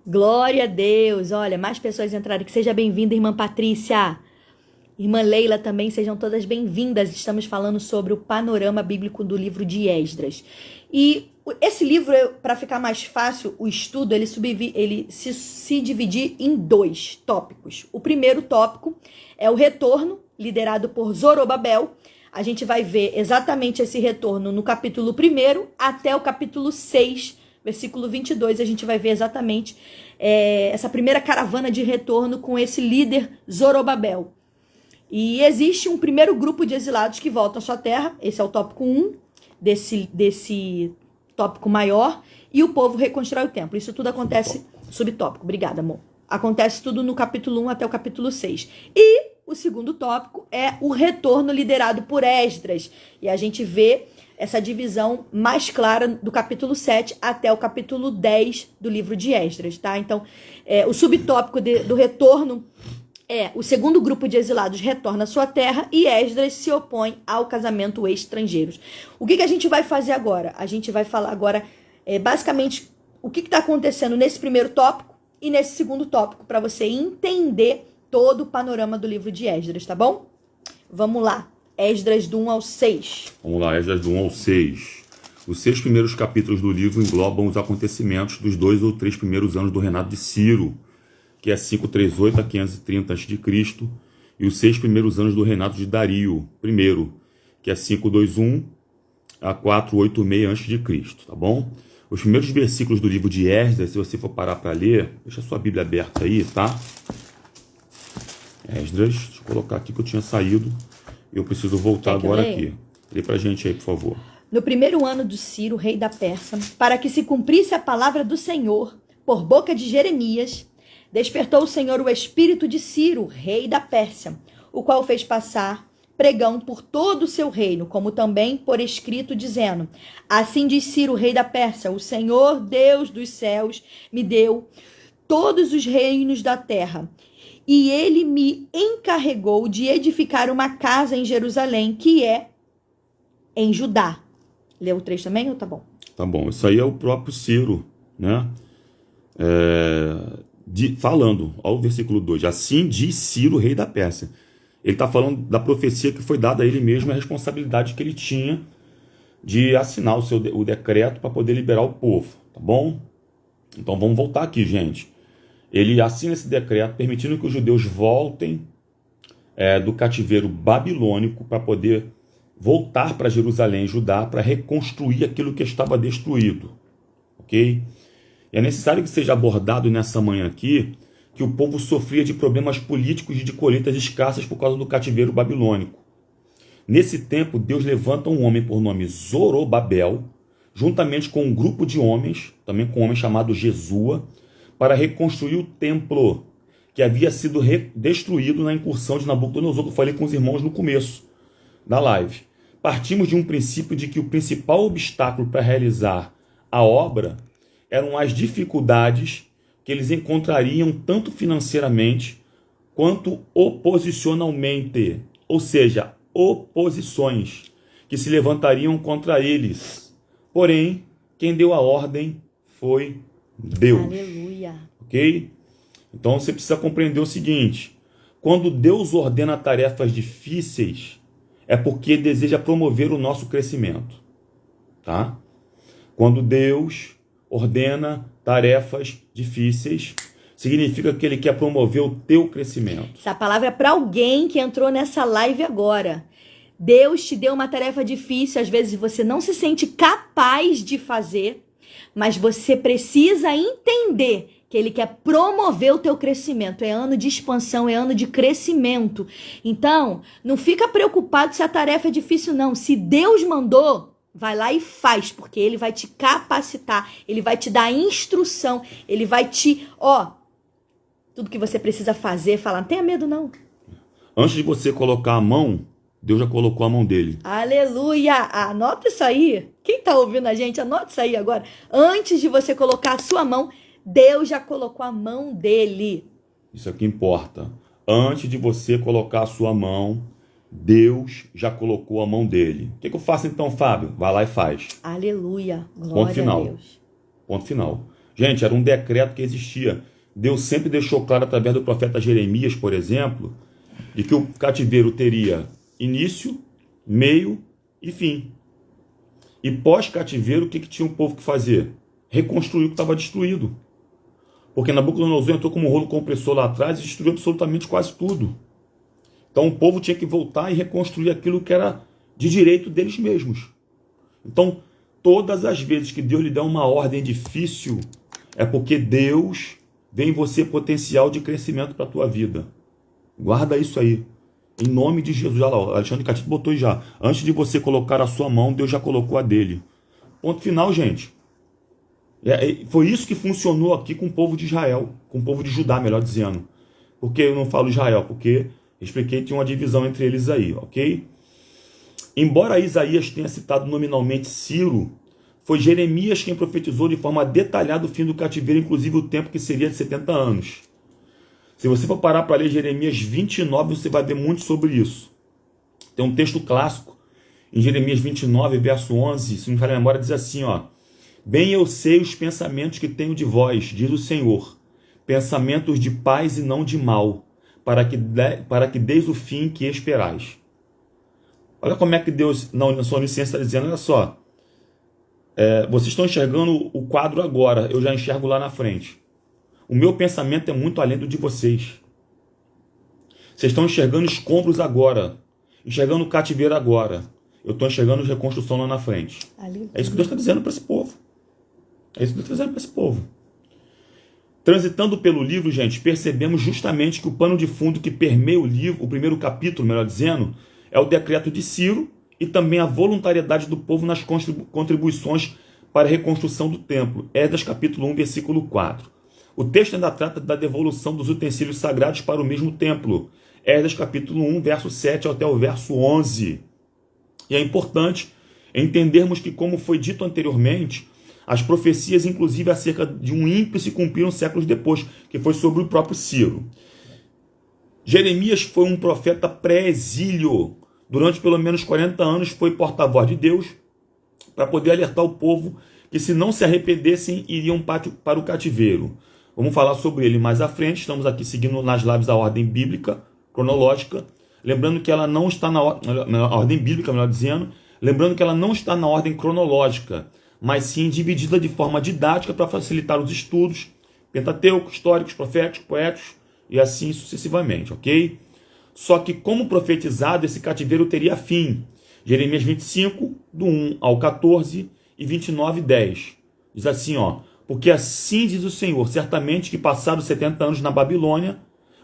Glória a Deus. Olha, mais pessoas entraram aqui. Seja bem-vinda, irmã Patrícia. Irmã Leila também, sejam todas bem-vindas. Estamos falando sobre o panorama bíblico do livro de Esdras. E esse livro, para ficar mais fácil o estudo, ele se divide em 2 tópicos. O primeiro tópico é o retorno, liderado por Zorobabel. A gente vai ver exatamente esse retorno no capítulo 1 até o capítulo 6, versículo 22. A gente vai ver exatamente essa primeira caravana de retorno com esse líder Zorobabel. E existe um primeiro grupo de exilados que voltam à sua terra. Esse é o tópico 1 desse tópico maior. E o povo reconstrói o templo. Isso tudo acontece... Subtópico. Obrigada, amor. Acontece tudo no capítulo 1 até o capítulo 6. E o segundo tópico é o retorno liderado por Esdras. E a gente vê essa divisão mais clara do capítulo 7 até o capítulo 10 do livro de Esdras, tá? Então, o subtópico do retorno... o segundo grupo de exilados retorna à sua terra e Esdras se opõe ao casamento estrangeiros. O que a gente vai fazer agora? A gente vai falar agora, basicamente, o que está acontecendo nesse primeiro tópico e nesse segundo tópico, para você entender todo o panorama do livro de Esdras, tá bom? Vamos lá. Esdras do 1 ao 6. Vamos lá,
Esdras do 1 ao 6. Os 6 primeiros capítulos do livro englobam os acontecimentos dos 2 ou 3 primeiros anos do reinado de Ciro, que é 538 a 530 a.C., e os 6 primeiros anos do reinado de Dario I, que é 521 a 486 a.C., tá bom? Os primeiros versículos do livro de Esdras, se você for parar para ler, deixa a sua Bíblia aberta aí, tá? Esdras, deixa eu colocar aqui que eu tinha saído, e eu preciso voltar agora aqui. Lê pra gente aí, por favor.
No primeiro ano de Ciro, rei da Pérsia, para que se cumprisse a palavra do Senhor, por boca de Jeremias, despertou o Senhor o espírito de Ciro, rei da Pérsia, o qual fez passar pregão por todo o seu reino, como também por escrito, dizendo: assim diz Ciro, rei da Pérsia, o Senhor, Deus dos céus, me deu todos os reinos da terra, e ele me encarregou de edificar uma casa em Jerusalém, que é em Judá. Leu o 3 também ou tá bom?
Tá bom, isso aí é o próprio Ciro, né? Falando, ó, o versículo 2, assim diz Ciro, rei da Pérsia. Ele está falando da profecia que foi dada a ele mesmo, a responsabilidade que ele tinha de assinar o decreto para poder liberar o povo, tá bom? Então vamos voltar aqui, gente. Ele assina esse decreto permitindo que os judeus voltem do cativeiro babilônico para poder voltar para Jerusalém, Judá, para reconstruir aquilo que estava destruído, ok? E é necessário que seja abordado nessa manhã aqui que o povo sofria de problemas políticos e de colheitas escassas por causa do cativeiro babilônico. Nesse tempo, Deus levanta um homem por nome Zorobabel, juntamente com um grupo de homens, também com um homem chamado Jesua, para reconstruir o templo que havia sido destruído na incursão de Nabucodonosor, que eu falei com os irmãos no começo da live. Partimos de um princípio de que o principal obstáculo para realizar a obra eram as dificuldades que eles encontrariam tanto financeiramente quanto oposicionalmente, ou seja, oposições que se levantariam contra eles. Porém, quem deu a ordem foi Deus.
Aleluia.
Ok? Então você precisa compreender o seguinte: quando Deus ordena tarefas difíceis, é porque deseja promover o nosso crescimento, tá? Quando Deus ordena tarefas difíceis, significa que Ele quer promover o teu crescimento.
Essa palavra é para alguém que entrou nessa live agora. Deus te deu uma tarefa difícil, às vezes você não se sente capaz de fazer, Mas você precisa entender que ele quer promover o teu crescimento. É ano de expansão, é ano de crescimento. Então, não fica preocupado se a tarefa é difícil, não. Se Deus mandou, vai lá e faz, porque ele vai te capacitar, ele vai te dar instrução, ele vai te, tudo que você precisa fazer, falar, não tenha medo não.
Antes de você colocar a mão, Deus já colocou a mão dele.
Aleluia! Anota isso aí. Quem tá ouvindo a gente, anota isso aí agora. Antes de você colocar a sua mão, Deus já colocou a mão dele.
Isso aqui importa. Antes de você colocar a sua mão, Deus já colocou a mão dele. O que eu faço então, Fábio? Vai lá e faz.
Aleluia. Glória
Ponto final.
a Deus.
Ponto final. Gente, era um decreto que existia. Deus sempre deixou claro através do profeta Jeremias, por exemplo, de que o cativeiro teria início, meio e fim. E pós-cativeiro, o que tinha o povo que fazer? Reconstruir o que estava destruído. Porque Nabucodonosor entrou como um rolo compressor lá atrás e destruiu absolutamente quase tudo. Então o povo tinha que voltar e reconstruir aquilo que era de direito deles mesmos. Então, todas as vezes que Deus lhe dá uma ordem difícil, é porque Deus vê em você potencial de crescimento para a tua vida. Guarda isso aí. Em nome de Jesus. Olha lá, Alexandre Catito botou já. Antes de você colocar a sua mão, Deus já colocou a dele. Ponto final, gente. Foi isso que funcionou aqui com o povo de Israel, com o povo de Judá, melhor dizendo. Por que eu não falo Israel? Porque expliquei que tinha uma divisão entre eles aí, ok? Embora Isaías tenha citado nominalmente Ciro, foi Jeremias quem profetizou de forma detalhada o fim do cativeiro, inclusive o tempo que seria de 70 anos. Se você for parar para ler Jeremias 29, você vai ver muito sobre isso. Tem um texto clássico em Jeremias 29, verso 11, se não me falha a memória, diz assim, Bem eu sei os pensamentos que tenho de vós, diz o Senhor, pensamentos de paz e não de mal, para que deis o fim que esperais. Olha como é que Deus, na sua onisciência, está dizendo, olha só, vocês estão enxergando o quadro agora, eu já enxergo lá na frente. O meu pensamento é muito além do de vocês. Vocês estão enxergando escombros agora, enxergando o cativeiro agora. Eu estou enxergando reconstrução lá na frente. É isso que Deus está dizendo para esse povo. É isso que Deus está dizendo para esse povo. Transitando pelo livro, gente, percebemos justamente que o pano de fundo que permeia o livro, o primeiro capítulo, melhor dizendo, é o decreto de Ciro e também a voluntariedade do povo nas contribuições para a reconstrução do templo. Esdras capítulo 1, versículo 4. O texto ainda trata da devolução dos utensílios sagrados para o mesmo templo. Esdras capítulo 1, verso 7 até o verso 11. E é importante entendermos que, como foi dito anteriormente, as profecias, inclusive acerca de um ímpio, se cumpriram séculos depois, que foi sobre o próprio Ciro. Jeremias foi um profeta pré-exílio. Durante pelo menos 40 anos foi porta-voz de Deus para poder alertar o povo que, se não se arrependessem, iriam para o cativeiro. Vamos falar sobre ele mais à frente. Estamos aqui seguindo nas lives a ordem bíblica, cronológica. Lembrando que ela não está na ordem bíblica, melhor dizendo. Lembrando que ela não está na ordem cronológica, mas sim dividida de forma didática para facilitar os estudos, Pentateuco, históricos, proféticos, poéticos e assim sucessivamente, ok? Só que, como profetizado, esse cativeiro teria fim. Jeremias 25, do 1 ao 14 e 29, 10. Diz assim, porque assim diz o Senhor, certamente que passados 70 anos na Babilônia,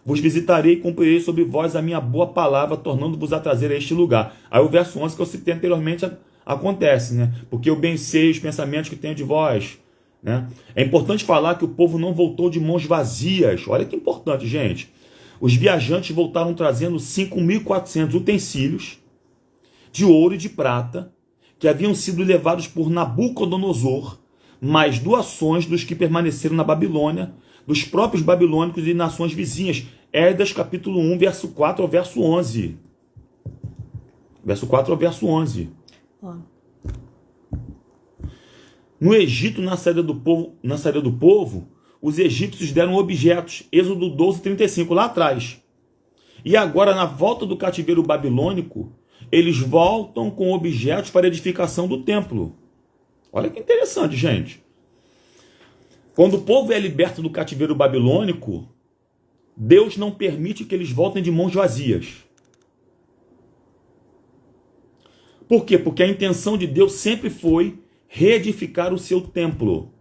vos visitarei e cumprirei sobre vós a minha boa palavra, tornando-vos a trazer a este lugar. Aí o verso 11 que eu citei anteriormente acontece, né? Porque eu bem sei os pensamentos que tenho de vós, né? É importante falar que o povo não voltou de mãos vazias. Olha que importante, gente. Os viajantes voltaram trazendo 5.400 utensílios de ouro e de prata que haviam sido levados por Nabucodonosor, mais doações dos que permaneceram na Babilônia, dos próprios babilônicos e nações vizinhas. Esdras capítulo 1, verso 4 ao verso 11. Verso 4 ao verso 11. No Egito, na saída do povo, os egípcios deram objetos, Êxodo 12, 35, lá atrás. E agora, na volta do cativeiro babilônico, eles voltam com objetos para a edificação do templo. Olha que interessante, gente. Quando o povo é liberto do cativeiro babilônico, Deus não permite que eles voltem de mãos vazias. Por quê? Porque a intenção de Deus sempre foi reedificar o seu templo.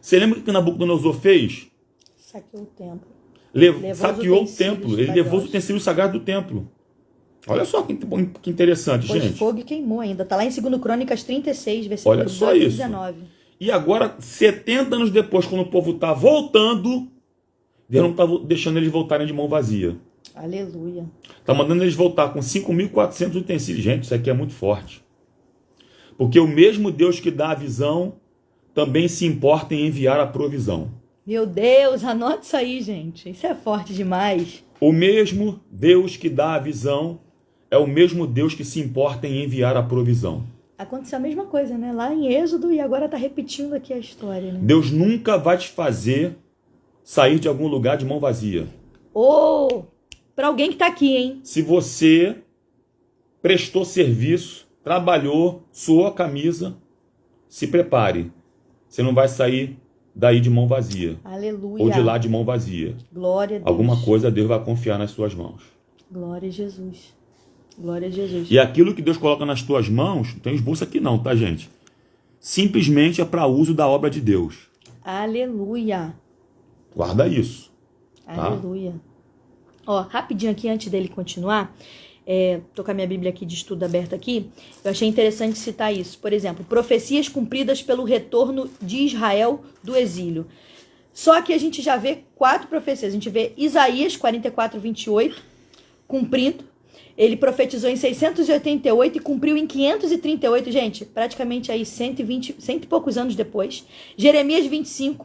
Você lembra o que Nabucodonosor fez?
Saqueou o templo.
Saqueou o templo. Ele levou os utensílios sagrados do templo. Olha só que interessante,
Pôs
gente.
fogo e queimou ainda. Está lá em 2 Crônicas 36, versículo
Olha só
2 e
isso.
19.
E agora, 70 anos depois, quando o povo está voltando, Deus não está deixando eles voltarem de mão vazia.
Aleluia.
Está mandando eles voltar com 5.400 utensílios. Gente, isso aqui é muito forte. Porque o mesmo Deus que dá a visão também se importa em enviar a provisão.
Meu Deus, anota isso aí, gente. Isso é forte demais.
O mesmo Deus que dá a visão é o mesmo Deus que se importa em enviar a provisão.
Aconteceu a mesma coisa, né? Lá em Êxodo e agora está repetindo aqui a história, né?
Deus nunca vai te fazer sair de algum lugar de mão vazia.
Ô, para alguém que está aqui, hein?
Se você prestou serviço, trabalhou, suou a camisa, se prepare. Você não vai sair daí de mão vazia.
Aleluia.
Ou de lá de mão vazia.
Glória a Deus.
Alguma coisa Deus vai confiar nas suas mãos.
Glória a Jesus. Glória a Jesus.
E aquilo que Deus coloca nas tuas mãos, não tem esboço aqui não, tá, gente? Simplesmente é para uso da obra de Deus.
Aleluia.
Guarda isso. Tá?
Aleluia. Ó, rapidinho aqui, antes dele continuar, tô com a minha Bíblia aqui de estudo aberta aqui, eu achei interessante citar isso. Por exemplo, profecias cumpridas pelo retorno de Israel do exílio. Só que a gente já vê 4 profecias. A gente vê Isaías 44, 28, cumprindo. Ele profetizou em 688 e cumpriu em 538, gente, praticamente aí 100 e poucos anos depois. Jeremias 25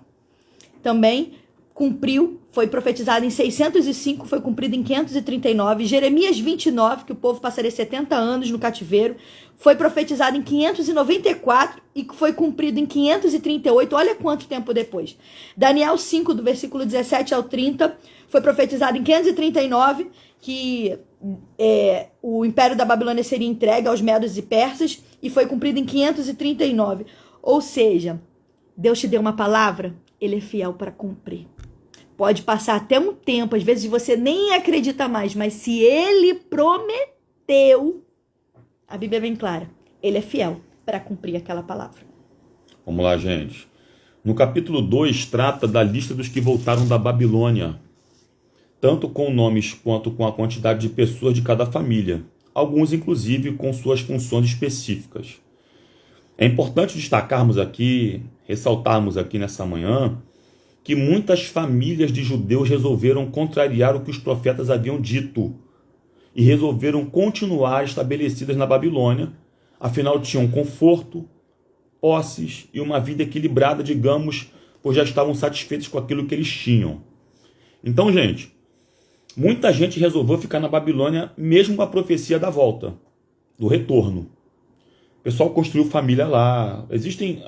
também cumpriu, foi profetizado em 605, foi cumprido em 539. Jeremias 29, que o povo passaria 70 anos no cativeiro, foi profetizado em 594 e foi cumprido em 538. Olha quanto tempo depois. Daniel 5, do versículo 17 ao 30, foi profetizado em 539, que o Império da Babilônia seria entregue aos medos e persas, e foi cumprido em 539. Ou seja, Deus te deu uma palavra, Ele é fiel para cumprir. Pode passar até um tempo, às vezes você nem acredita mais, mas se Ele prometeu, a Bíblia é bem clara, Ele é fiel para cumprir aquela palavra.
Vamos lá, gente. No capítulo 2, trata da lista dos que voltaram da Babilônia, tanto com nomes quanto com a quantidade de pessoas de cada família, alguns inclusive com suas funções específicas. É importante destacarmos aqui, ressaltarmos aqui nessa manhã, que muitas famílias de judeus resolveram contrariar o que os profetas haviam dito e resolveram continuar estabelecidas na Babilônia, afinal tinham conforto, posses e uma vida equilibrada, digamos, pois já estavam satisfeitos com aquilo que eles tinham. Então, gente, muita gente resolveu ficar na Babilônia mesmo com a profecia da volta, do retorno. O pessoal construiu família lá. Existem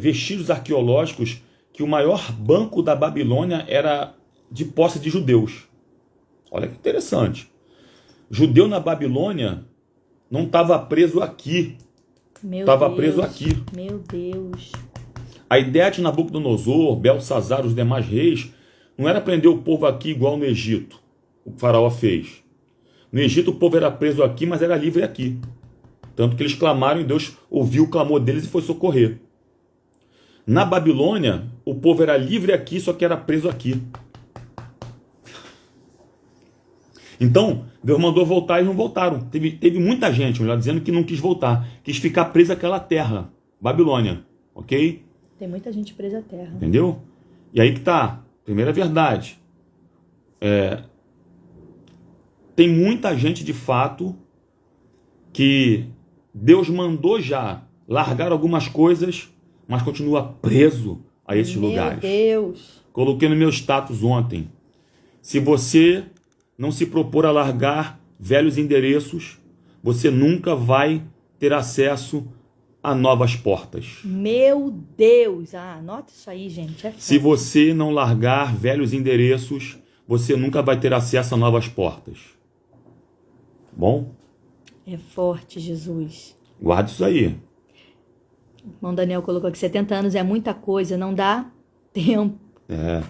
vestígios arqueológicos que o maior banco da Babilônia era de posse de judeus. Olha que interessante. Judeu na Babilônia não estava preso aqui. Estava preso aqui.
Meu Deus.
A ideia de Nabucodonosor, Belsazar, os demais reis, não era prender o povo aqui igual no Egito. O faraó fez. No Egito o povo era preso aqui, mas era livre aqui. Tanto que eles clamaram e Deus ouviu o clamor deles e foi socorrer. Na Babilônia, o povo era livre aqui, só que era preso aqui. Então, Deus mandou voltar e eles não voltaram. Teve muita gente, melhor dizendo, que não quis voltar. Quis ficar presa àquela terra, Babilônia. Ok?
Tem muita gente presa à terra.
Entendeu? E aí que tá. Primeira verdade. Tem muita gente, de fato, que Deus mandou já largar algumas coisas, mas continua preso a esses lugares.
Meu Deus.
Coloquei no meu status ontem. Se você não se propor a largar velhos endereços, você nunca vai ter acesso a novas portas.
Meu Deus. Anota isso aí, gente.
Se você não largar velhos endereços, você nunca vai ter acesso a novas portas. Bom?
É forte, Jesus.
Guarda isso aí.
O irmão Daniel colocou que 70 anos é muita coisa, não dá tempo.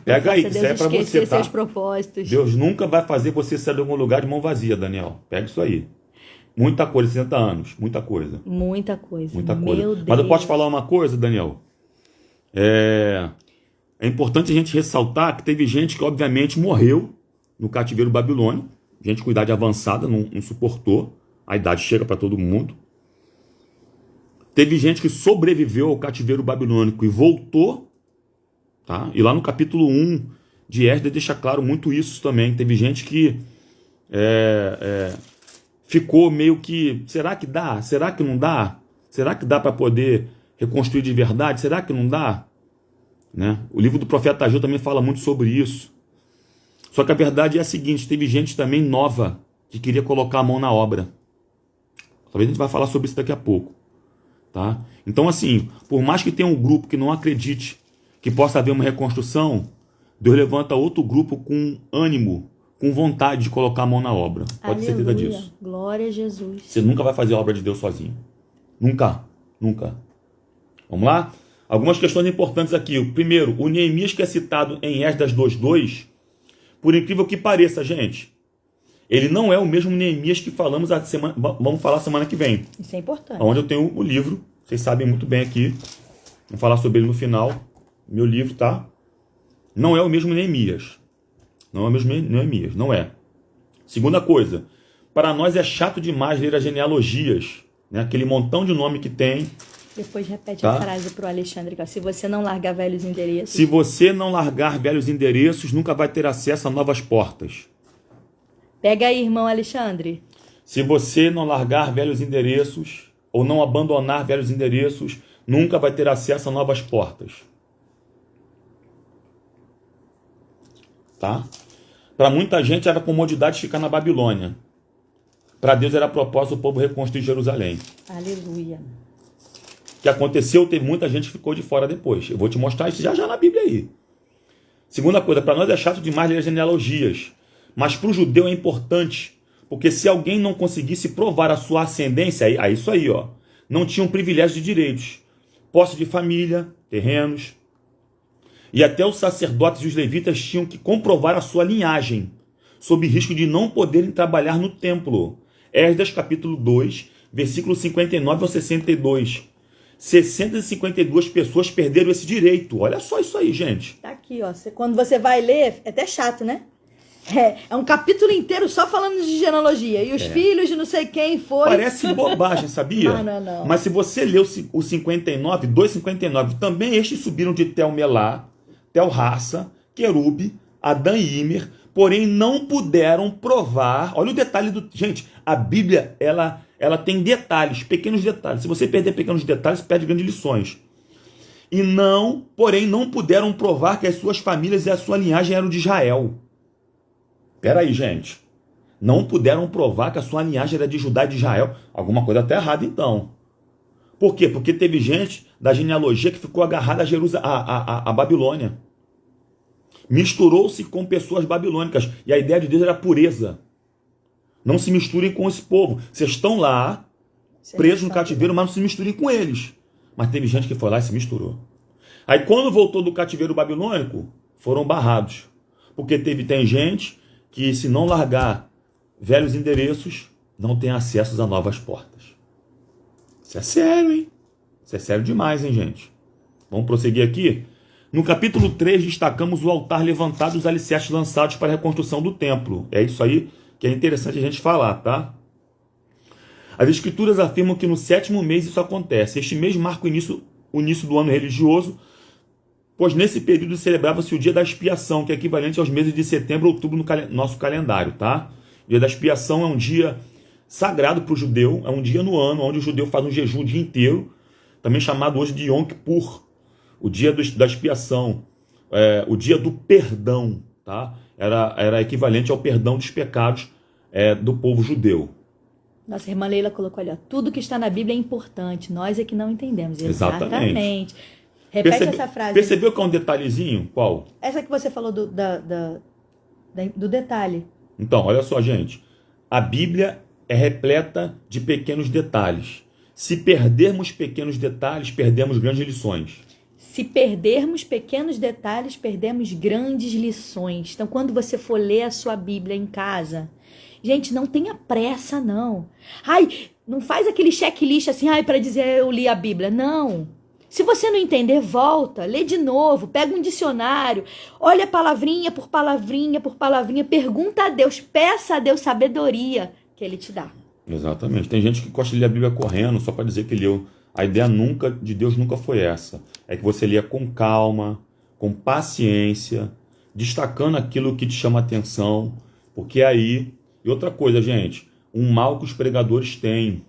Pega aí, que isso aí é para você, tá?
Seus propósitos.
Deus nunca vai fazer você sair de algum lugar de mão vazia, Daniel. Pega isso aí. Muita coisa, 60 anos, muita coisa.
Muita coisa.
Muita coisa.
Meu Deus.
Mas eu posso te falar uma coisa, Daniel? É importante a gente ressaltar que teve gente que, obviamente, morreu no cativeiro babilônico. Gente com idade avançada, não suportou. A idade chega para todo mundo. Teve gente que sobreviveu ao cativeiro babilônico e voltou. Tá? E lá no capítulo 1 de Esdras deixa claro muito isso também. Teve gente que ficou meio que... Será que dá? Será que não dá? Será que dá para poder reconstruir de verdade? Será que não dá? Né? O livro do profeta Ageu também fala muito sobre isso. Só que a verdade é a seguinte, teve gente também nova que queria colocar a mão na obra. Talvez a gente vai falar sobre isso daqui a pouco. Tá? Então assim, por mais que tenha um grupo que não acredite que possa haver uma reconstrução, Deus levanta outro grupo com ânimo, com vontade de colocar a mão na obra. Pode ter certeza disso.
Glória a Jesus.
Você nunca vai fazer a obra de Deus sozinho. Nunca. Nunca. Vamos lá? Algumas questões importantes aqui. Primeiro, o Neemias que é citado em Esdras 2:2, por incrível que pareça, gente, ele não é o mesmo Neemias que vamos falar semana que vem.
Isso é importante.
Onde eu tenho o livro, vocês sabem muito bem aqui. Vou falar sobre ele no final. Meu livro, tá? Não é o mesmo Neemias. Não é o mesmo Neemias, não é. Segunda coisa, para nós é chato demais ler as genealogias, né? Aquele montão de nome que tem.
Depois repete
Tá?
a frase para o Alexandre. Se você não largar velhos endereços...
Se você não largar velhos endereços, nunca vai ter acesso a novas portas.
Pega aí, irmão Alexandre.
Se você não largar velhos endereços, ou não abandonar velhos endereços, nunca vai ter acesso a novas portas. Tá? Para muita gente era comodidade de ficar na Babilônia. Para Deus era propósito o povo reconstruir Jerusalém.
Aleluia.
O que aconteceu, teve muita gente que ficou de fora depois. Eu vou te mostrar isso já na Bíblia aí. Segunda coisa, para nós é chato demais ler as genealogias, mas para o judeu é importante, porque se alguém não conseguisse provar a sua ascendência, aí isso aí, ó, não tinha um privilégio de direitos, posse de família, terrenos, e até os sacerdotes e os levitas tinham que comprovar a sua linhagem, sob risco de não poderem trabalhar no templo. Esdras capítulo 2, versículo 59 ao 62. 652 pessoas perderam esse direito. Olha só isso aí, gente.
Tá aqui, ó. Quando você vai ler, é até chato, né? É um capítulo inteiro só falando de genealogia. E os filhos de não sei quem foram...
Parece bobagem, sabia?
Não.
Mas se você ler o 59, 259, também estes subiram de Tel-Melá, Tel-Harsa, Querube, Adã e Imer, porém não puderam provar... Olha o detalhe do... Gente, a Bíblia, ela tem detalhes, pequenos detalhes. Se você perder pequenos detalhes, perde grandes lições. Porém, não puderam provar que as suas famílias e a sua linhagem eram de Israel. Espera aí, gente. Não puderam provar que a sua linhagem era de Judá e de Israel. Alguma coisa está errada, então. Por quê? Porque teve gente da genealogia que ficou agarrada a Babilônia. Misturou-se com pessoas babilônicas. E a ideia de Deus era pureza. Não se misturem com esse povo. Vocês estão lá, presos no cativeiro, mas não se misturem com eles. Mas teve gente que foi lá e se misturou. Aí quando voltou do cativeiro babilônico, foram barrados. Porque tem gente que, se não largar velhos endereços, não tem acesso a novas portas. Isso é sério, hein? Isso é sério demais, hein, gente? Vamos prosseguir aqui? No capítulo 3, destacamos o altar levantado e os alicerces lançados para a reconstrução do templo. É isso aí que é interessante a gente falar, tá? As escrituras afirmam que no 7º mês isso acontece. Este mês marca o início do ano religioso, pois nesse período celebrava-se o dia da expiação, que é equivalente aos meses de setembro e outubro no nosso calendário, tá? O dia da expiação é um dia sagrado para o judeu, é um dia no ano onde o judeu faz um jejum o dia inteiro, também chamado hoje de Yom Kippur, o dia da expiação, o dia do perdão, tá? Era equivalente ao perdão dos pecados do povo judeu.
Nossa irmã Leila colocou ali, ó, tudo que está na Bíblia é importante, nós é que não entendemos.
Exatamente.
Repete essa frase.
Percebeu que é um detalhezinho? Qual?
Essa que você falou do detalhe.
Então, olha só, gente. A Bíblia é repleta de pequenos detalhes. Se perdermos pequenos detalhes, perdemos grandes lições.
Se perdermos pequenos detalhes, perdemos grandes lições. Então, quando você for ler a sua Bíblia em casa Gente, não tenha pressa, não. Ai, não faz aquele checklist assim, ai, para dizer eu li a Bíblia. Não. Se você não entender, volta, lê de novo, pega um dicionário, olha palavrinha por palavrinha por palavrinha, pergunta a Deus, peça a Deus sabedoria que Ele te dá.
Exatamente. Tem gente que gosta de ler a Bíblia correndo só para dizer que leu. A ideia nunca de Deus nunca foi essa. É que você leia com calma, com paciência, destacando aquilo que te chama atenção, porque aí... E outra coisa, gente, um mal que os pregadores têm,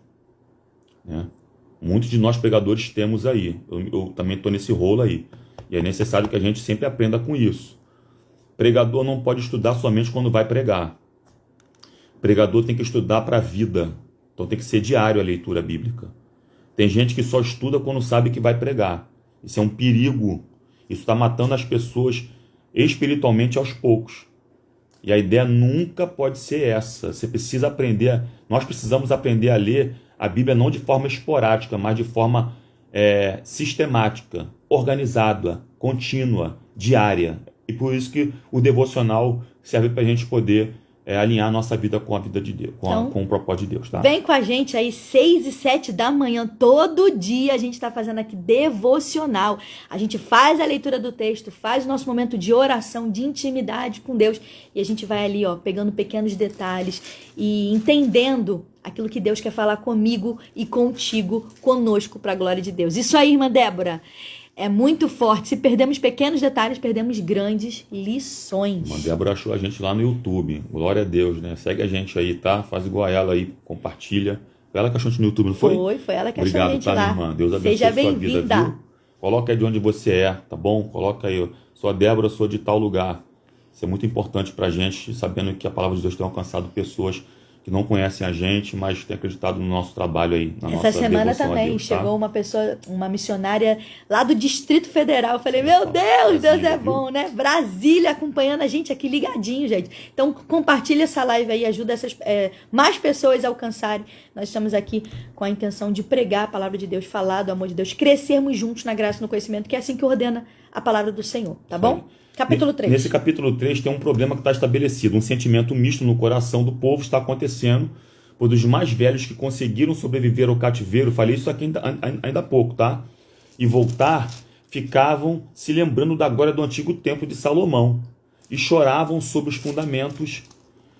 né? Muitos de nós pregadores temos aí. Eu também estou nesse rolo aí. E é necessário que a gente sempre aprenda com isso. Pregador não pode estudar somente quando vai pregar. Pregador tem que estudar para a vida. Então tem que ser diário a leitura bíblica. Tem gente que só estuda quando sabe que vai pregar. Isso é um perigo. Isso está matando as pessoas espiritualmente aos poucos. E a ideia nunca pode ser essa. Você precisa aprender. Nós precisamos aprender a ler a Bíblia não de forma esporádica, mas de forma sistemática, organizada, contínua, diária. E por isso que o devocional serve para a gente poder alinhar a nossa vida com a vida de Deus, com o propósito de Deus. Tá?
Vem com a gente aí 6 e 7 da manhã, todo dia a gente está fazendo aqui devocional. A gente faz a leitura do texto, faz o nosso momento de oração, de intimidade com Deus. E a gente vai ali, ó, pegando pequenos detalhes e entendendo aquilo que Deus quer falar comigo e contigo, conosco, para a glória de Deus. Isso aí, irmã Débora, é muito forte. Se perdemos pequenos detalhes, perdemos grandes lições.
Irmã Débora achou a gente lá no YouTube. Glória a Deus, né? Segue a gente aí, tá? Faz igual a ela aí, compartilha. Foi ela que achou a gente no YouTube, não foi?
Foi ela que
Obrigado,
achou a gente
tá,
lá.
minha irmã? Deus abençoe
Seja
a sua vida,
bem-vinda.
viu? Coloca aí de onde você é, tá bom? Coloca aí, sou a Débora, sou de tal lugar. Isso é muito importante pra gente, sabendo que a palavra de Deus tem alcançado pessoas que não conhecem a gente, mas têm acreditado no nosso trabalho aí, na nossa
Essa semana
devoção a
também
Deus, tá?
chegou uma pessoa, uma missionária lá do Distrito Federal. Eu falei, meu Deus, Deus é bom, né? Brasília acompanhando a gente aqui ligadinho, gente. Então compartilha essa live aí, ajuda mais pessoas a alcançarem. Nós estamos aqui com a intenção de pregar a palavra de Deus, falar do amor de Deus, crescermos juntos na graça e no conhecimento, que é assim que ordena a palavra do Senhor, tá bom? Capítulo 3.
Nesse capítulo 3 tem um problema que está estabelecido. Um sentimento misto no coração do povo está acontecendo, pois os mais velhos que conseguiram sobreviver ao cativeiro, falei isso aqui ainda há pouco, tá? E voltar, ficavam se lembrando da glória do antigo templo de Salomão e choravam sobre os fundamentos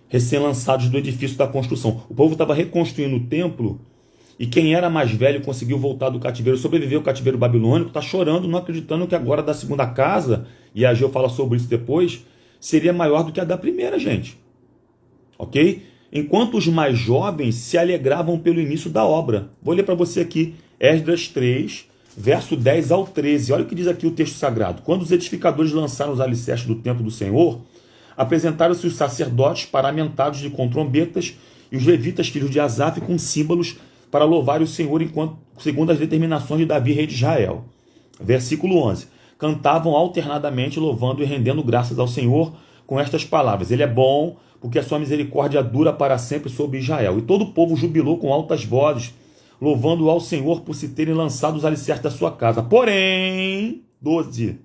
recém-lançados do edifício da construção. O povo estava reconstruindo o templo e quem era mais velho conseguiu voltar do cativeiro, sobreviveu ao cativeiro babilônico, está chorando, não acreditando que agora da segunda casa, e a Ageu fala sobre isso depois, seria maior do que a da primeira, gente. Ok? Enquanto os mais jovens se alegravam pelo início da obra. Vou ler para você aqui, Esdras 3, verso 10 ao 13. Olha o que diz aqui o texto sagrado. Quando os edificadores lançaram os alicerces do templo do Senhor, apresentaram-se os sacerdotes paramentados com trombetas e os levitas, filhos de Asaf, com símbolos para louvar o Senhor segundo as determinações de Davi, rei de Israel. Versículo 11. Cantavam alternadamente, louvando e rendendo graças ao Senhor com estas palavras. Ele é bom, porque a sua misericórdia dura para sempre sobre Israel. E todo o povo jubilou com altas vozes, louvando ao Senhor por se terem lançado os alicerces da sua casa. Porém, 12.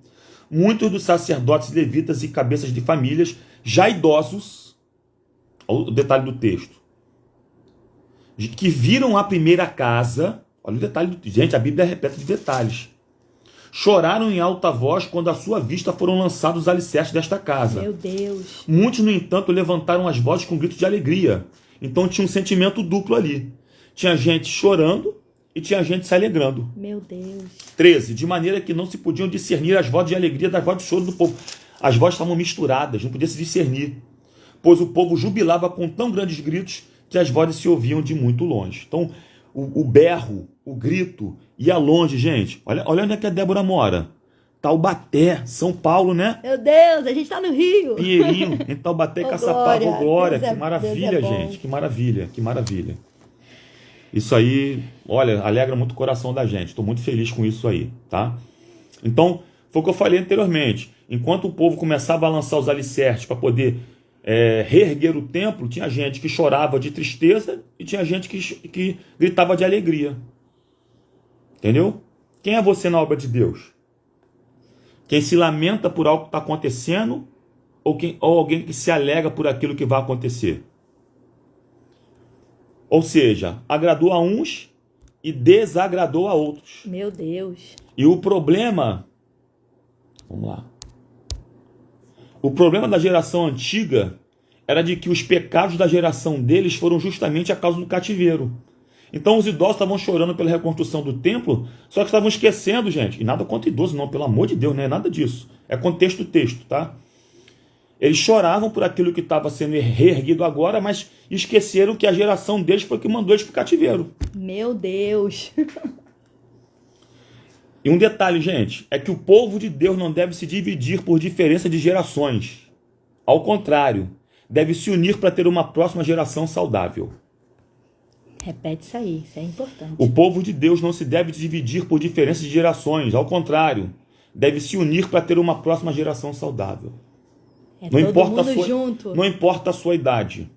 Muitos dos sacerdotes, levitas e cabeças de famílias, já idosos, olha o detalhe do texto, que viram a primeira casa, olha o detalhe, gente, a Bíblia é repleta de detalhes, choraram em alta voz quando à sua vista foram lançados os alicerces desta casa.
Meu Deus.
Muitos, no entanto, levantaram as vozes com gritos de alegria. Então tinha um sentimento duplo ali. Tinha gente chorando e tinha gente se alegrando.
Meu Deus.
13. De maneira que não se podiam discernir as vozes de alegria das vozes de choro do povo. As vozes estavam misturadas, não podia se discernir. Pois o povo jubilava com tão grandes gritos que as vozes se ouviam de muito longe. Então, o berro, o grito, ia longe, gente. Olha onde é que a Débora mora. Taubaté, São Paulo, né?
Meu Deus, a gente tá no Rio.
Pinheirinho, em Taubaté,
Ô,
Caçapava,
Glória,
Glória.
Deus
Que
é-
maravilha,
Deus é bom.
gente. Que maravilha, que maravilha. Isso aí, olha, alegra muito o coração da gente. Estou muito feliz com isso aí, tá? Então, foi o que eu falei anteriormente. Enquanto o povo começava a lançar os alicerces para poder reerguer o templo, tinha gente que chorava de tristeza e tinha gente que gritava de alegria. Entendeu? Quem é você na obra de Deus? Quem se lamenta por algo que está acontecendo ou alguém que se alegra por aquilo que vai acontecer? Ou seja, agradou a uns e desagradou a outros.
Meu Deus.
E o problema, vamos lá. O problema da geração antiga era de que os pecados da geração deles foram justamente a causa do cativeiro. Então os idosos estavam chorando pela reconstrução do templo, só que estavam esquecendo, gente, e nada contra idoso não, pelo amor de Deus, não é nada disso. É contexto do texto, tá? Eles choravam por aquilo que estava sendo reerguido agora, mas esqueceram que a geração deles foi que mandou eles para o cativeiro.
Meu Deus.
E um detalhe, gente, é que o povo de Deus não deve se dividir por diferença de gerações. Ao contrário, deve se unir para ter uma próxima geração saudável.
Repete isso aí, isso é importante.
O povo de Deus não se deve dividir por diferença de gerações. Ao contrário, deve se unir para ter uma próxima geração saudável.
É
Não
todo
importa
mundo junto.
Não importa a sua idade.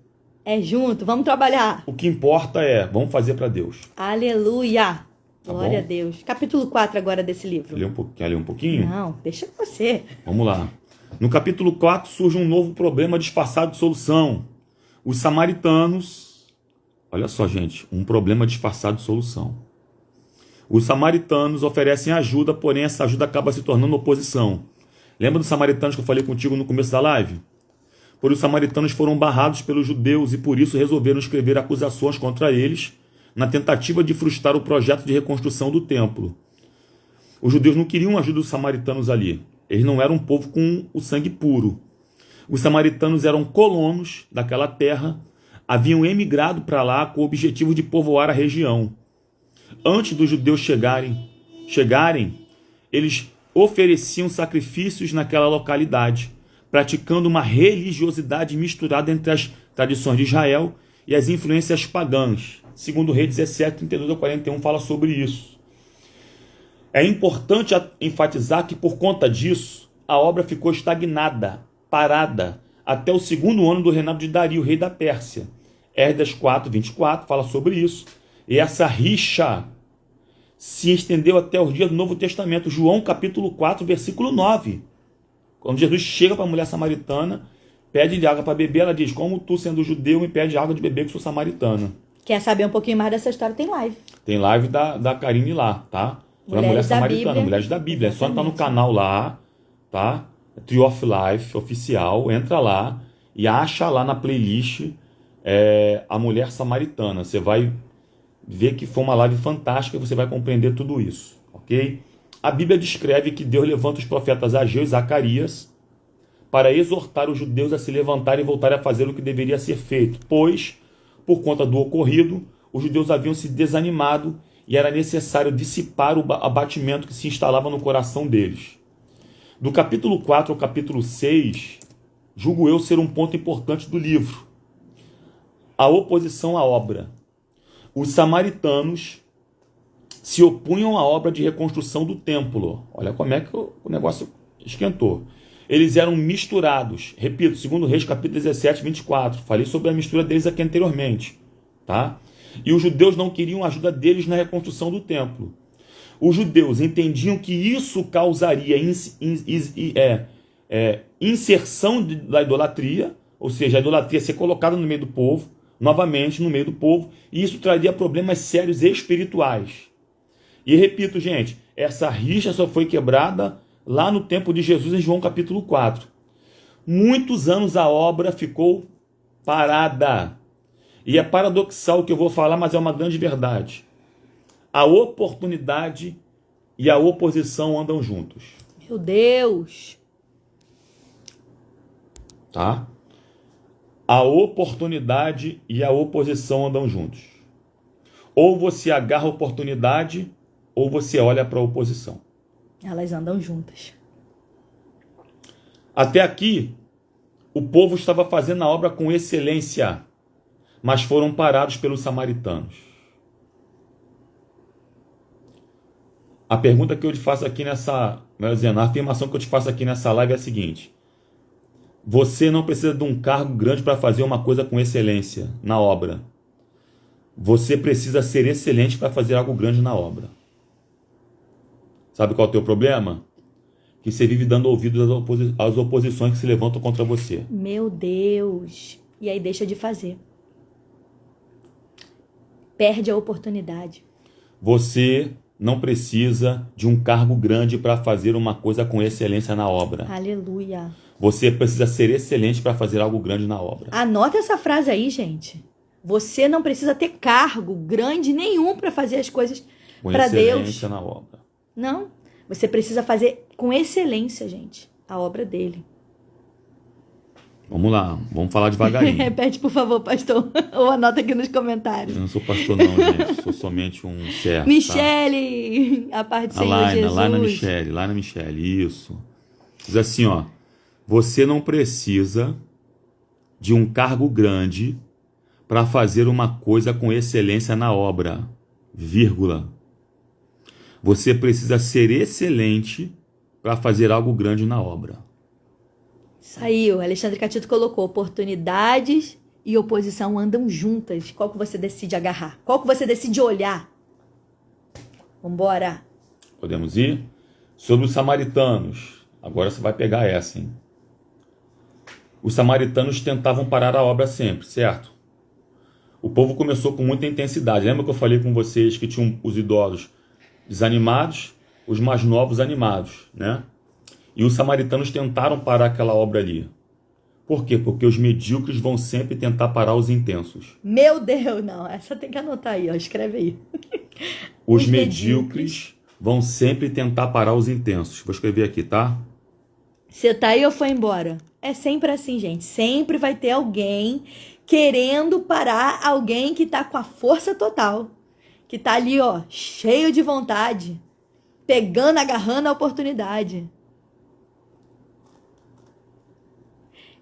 É junto, vamos trabalhar.
O que importa é, vamos fazer para Deus.
Aleluia.
Tá
Glória
bom?
a Deus. Capítulo 4 agora desse livro.
Quer ler um pouquinho?
Não, deixa com você.
Vamos lá. No capítulo 4 surge um novo problema disfarçado de solução. Os samaritanos, olha só, gente, um problema disfarçado de solução. Os samaritanos oferecem ajuda, porém essa ajuda acaba se tornando oposição. Lembra dos samaritanos que eu falei contigo no começo da live? Pois os samaritanos foram barrados pelos judeus e por isso resolveram escrever acusações contra eles na tentativa de frustrar o projeto de reconstrução do templo. Os judeus não queriam a ajuda dos samaritanos ali. Eles não eram um povo com o sangue puro. Os samaritanos eram colonos daquela terra, haviam emigrado para lá com o objetivo de povoar a região. Antes dos judeus chegarem, eles ofereciam sacrifícios naquela localidade, praticando uma religiosidade misturada entre as tradições de Israel e as influências pagãs. Segundo o Rei 17, 32 a 41 fala sobre isso. É importante enfatizar que por conta disso, a obra ficou estagnada, parada, até o segundo ano do reinado de Dario, rei da Pérsia. Esdras 4, 24 fala sobre isso. E essa rixa se estendeu até os dias do Novo Testamento. João capítulo 4, versículo 9. Quando Jesus chega para a mulher samaritana, pede-lhe água para beber, ela diz, como tu, sendo judeu, me pede água de beber que sou samaritana.
Quer saber um pouquinho mais dessa história? Tem live.
Tem live da Karine lá, tá? Sobre a mulher samaritana, Mulheres da Bíblia. É só entrar no canal lá, tá? Tree of Life oficial, entra lá e acha lá na playlist a mulher samaritana. Você vai ver que foi uma live fantástica e você vai compreender tudo isso, ok? A Bíblia descreve que Deus levanta os profetas Ageu e Zacarias para exortar os judeus a se levantarem e voltarem a fazer o que deveria ser feito, pois, por conta do ocorrido, os judeus haviam se desanimado e era necessário dissipar o abatimento que se instalava no coração deles. Do capítulo 4 ao capítulo 6, julgo eu ser um ponto importante do livro. A oposição à obra. Os samaritanos se opunham à obra de reconstrução do templo. Olha como é que o negócio esquentou. Eles eram misturados. Repito, segundo Reis, capítulo 17, 24. Falei sobre a mistura deles aqui anteriormente. Tá? E os judeus não queriam a ajuda deles na reconstrução do templo. Os judeus entendiam que isso causaria inserção da idolatria, ou seja, a idolatria ser colocada no meio do povo, novamente no meio do povo, e isso traria problemas sérios espirituais. E repito, gente, essa rixa só foi quebrada lá no tempo de Jesus, em João capítulo 4. Muitos anos a obra ficou parada. E é paradoxal o que eu vou falar, mas é uma grande verdade. A oportunidade e a oposição andam juntos.
Meu Deus!
Tá? A oportunidade e a oposição andam juntos. Ou você agarra a oportunidade, ou você olha para a oposição.
Elas andam juntas.
Até aqui, o povo estava fazendo a obra com excelência, mas foram parados pelos samaritanos. A pergunta que eu te faço aqui a afirmação que eu te faço aqui nessa live é a seguinte: você não precisa de um cargo grande para fazer uma coisa com excelência na obra. Você precisa ser excelente para fazer algo grande na obra. Sabe qual é o teu problema? Que você vive dando ouvidos às oposições que se levantam contra você.
Meu Deus! E aí deixa de fazer. perde a oportunidade.
Você não precisa de um cargo grande para fazer uma coisa com excelência na obra.
Aleluia.
Você precisa ser excelente para fazer algo grande na obra.
Anota essa frase aí, gente. Você não precisa ter cargo grande nenhum para fazer as coisas para Deus.
Com excelência na obra.
Não. Você precisa fazer com excelência, gente, a obra dele.
Vamos lá, vamos falar devagarinho.
Repete, por favor, pastor. Ou anota aqui nos comentários.
Eu não sou pastor não, gente. Sou somente um servo.
Michele, tá? A parte do Senhor Jesus.
Lá na Michele, isso. Diz assim, ó. Você não precisa de um cargo grande para fazer uma coisa com excelência na obra, vírgula. Você precisa ser excelente para fazer algo grande na obra.
Isso aí, o Alexandre Catito colocou, oportunidades e oposição andam juntas. Qual que você decide agarrar? Qual que você decide olhar? Vambora.
Podemos ir? Sobre os samaritanos. Agora você vai pegar essa, hein? Os samaritanos tentavam parar a obra sempre, certo? O povo começou com muita intensidade. Lembra que eu falei com vocês que tinham os idosos desanimados, os mais novos animados, né? E os samaritanos tentaram parar aquela obra ali. Por quê? Porque os medíocres vão sempre tentar parar os intensos.
Meu Deus, não. Essa tem que anotar aí, ó. Escreve aí.
Os medíocres vão sempre tentar parar os intensos. Vou escrever aqui, tá?
Você tá aí ou foi embora? É sempre assim, gente. Sempre vai ter alguém querendo parar alguém que tá com a força total. Que tá ali, ó, cheio de vontade. Pegando, agarrando a oportunidade.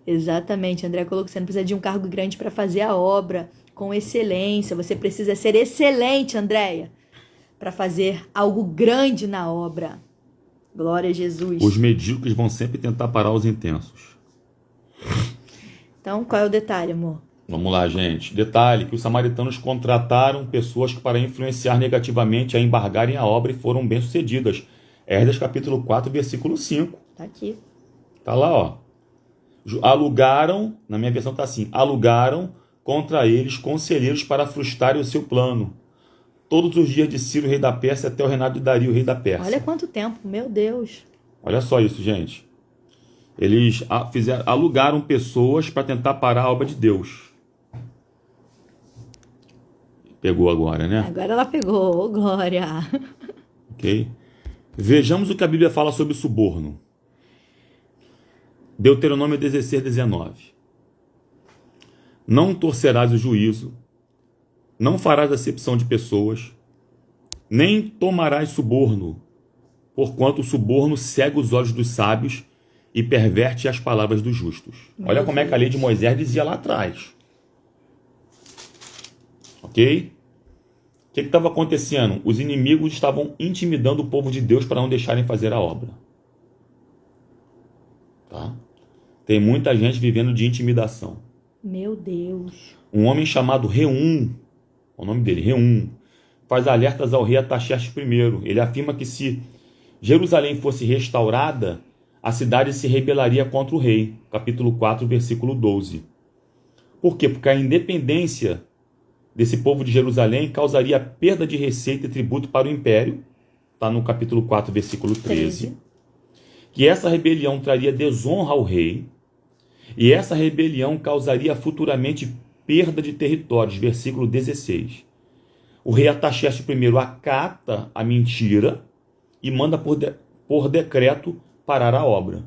Exatamente, André colocou, você não precisa de um cargo grande para fazer a obra com excelência. Você precisa ser excelente, Andréia, para fazer algo grande na obra. Glória a Jesus.
Os medíocres vão sempre tentar parar os intensos.
Então, qual é o detalhe, amor?
Vamos lá, gente. Detalhe que os samaritanos contrataram pessoas para influenciar negativamente a embargarem a obra e foram bem-sucedidas. Esdras capítulo 4, versículo 5.
Tá aqui.
Tá lá, ó. Alugaram, na minha versão tá assim, alugaram contra eles conselheiros para frustrarem o seu plano. Todos os dias de Ciro, rei da Pérsia, até o reinado de Dario, rei da Pérsia.
Olha quanto tempo, meu Deus.
Olha só isso, gente. Eles alugaram pessoas para tentar parar a obra de Deus. Pegou agora, né?
Agora ela pegou, glória.
Ok? Vejamos o que a Bíblia fala sobre suborno. Deuteronômio 16, 19. Não torcerás o juízo, não farás acepção de pessoas, nem tomarás suborno, porquanto o suborno cega os olhos dos sábios e perverte as palavras dos justos. Olha como é que a lei de Moisés dizia lá atrás. Ok? O que estava acontecendo? Os inimigos estavam intimidando o povo de Deus para não deixarem fazer a obra. Tá? Tem muita gente vivendo de intimidação.
Meu Deus.
Um homem chamado Reum, o nome dele, Reum, faz alertas ao rei Artaxerxes I. Ele afirma que se Jerusalém fosse restaurada, a cidade se rebelaria contra o rei. Capítulo 4, versículo 12. Por quê? Porque a independência desse povo de Jerusalém causaria perda de receita e tributo para o império. Está no capítulo 4, versículo 13. Que essa rebelião traria desonra ao rei. E essa rebelião causaria futuramente perda de territórios. Versículo 16. O rei Artaxerxes I acata a mentira e manda por decreto parar a obra.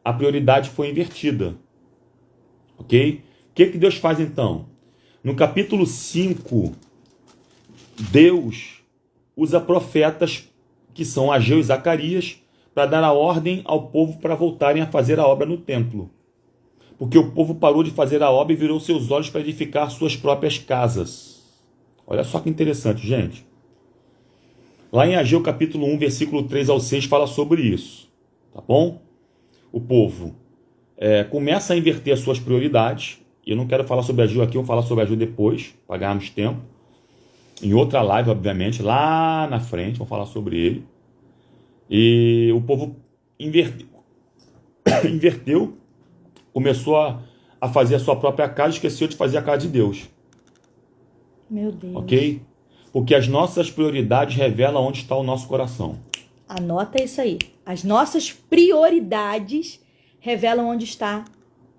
A prioridade foi invertida. Ok? O que Deus faz então? No capítulo 5, Deus usa profetas que são Ageu e Zacarias para dar a ordem ao povo para voltarem a fazer a obra no templo. Porque o povo parou de fazer a obra e virou seus olhos para edificar suas próprias casas. Olha só que interessante, gente. Lá em Ageu capítulo 1, versículo 3 ao 6, fala sobre isso. Tá bom? O povo começa a inverter as suas prioridades. E eu não quero falar sobre Ageu aqui, eu vou falar sobre Ageu depois, para ganharmos tempo. Em outra live, obviamente, lá na frente, vou falar sobre ele. E o povo inverteu, começou a fazer a sua própria casa, esqueceu de fazer a casa de Deus.
Meu Deus.
Ok? Porque as nossas prioridades revelam onde está o nosso coração.
Anota isso aí. As nossas prioridades revelam onde está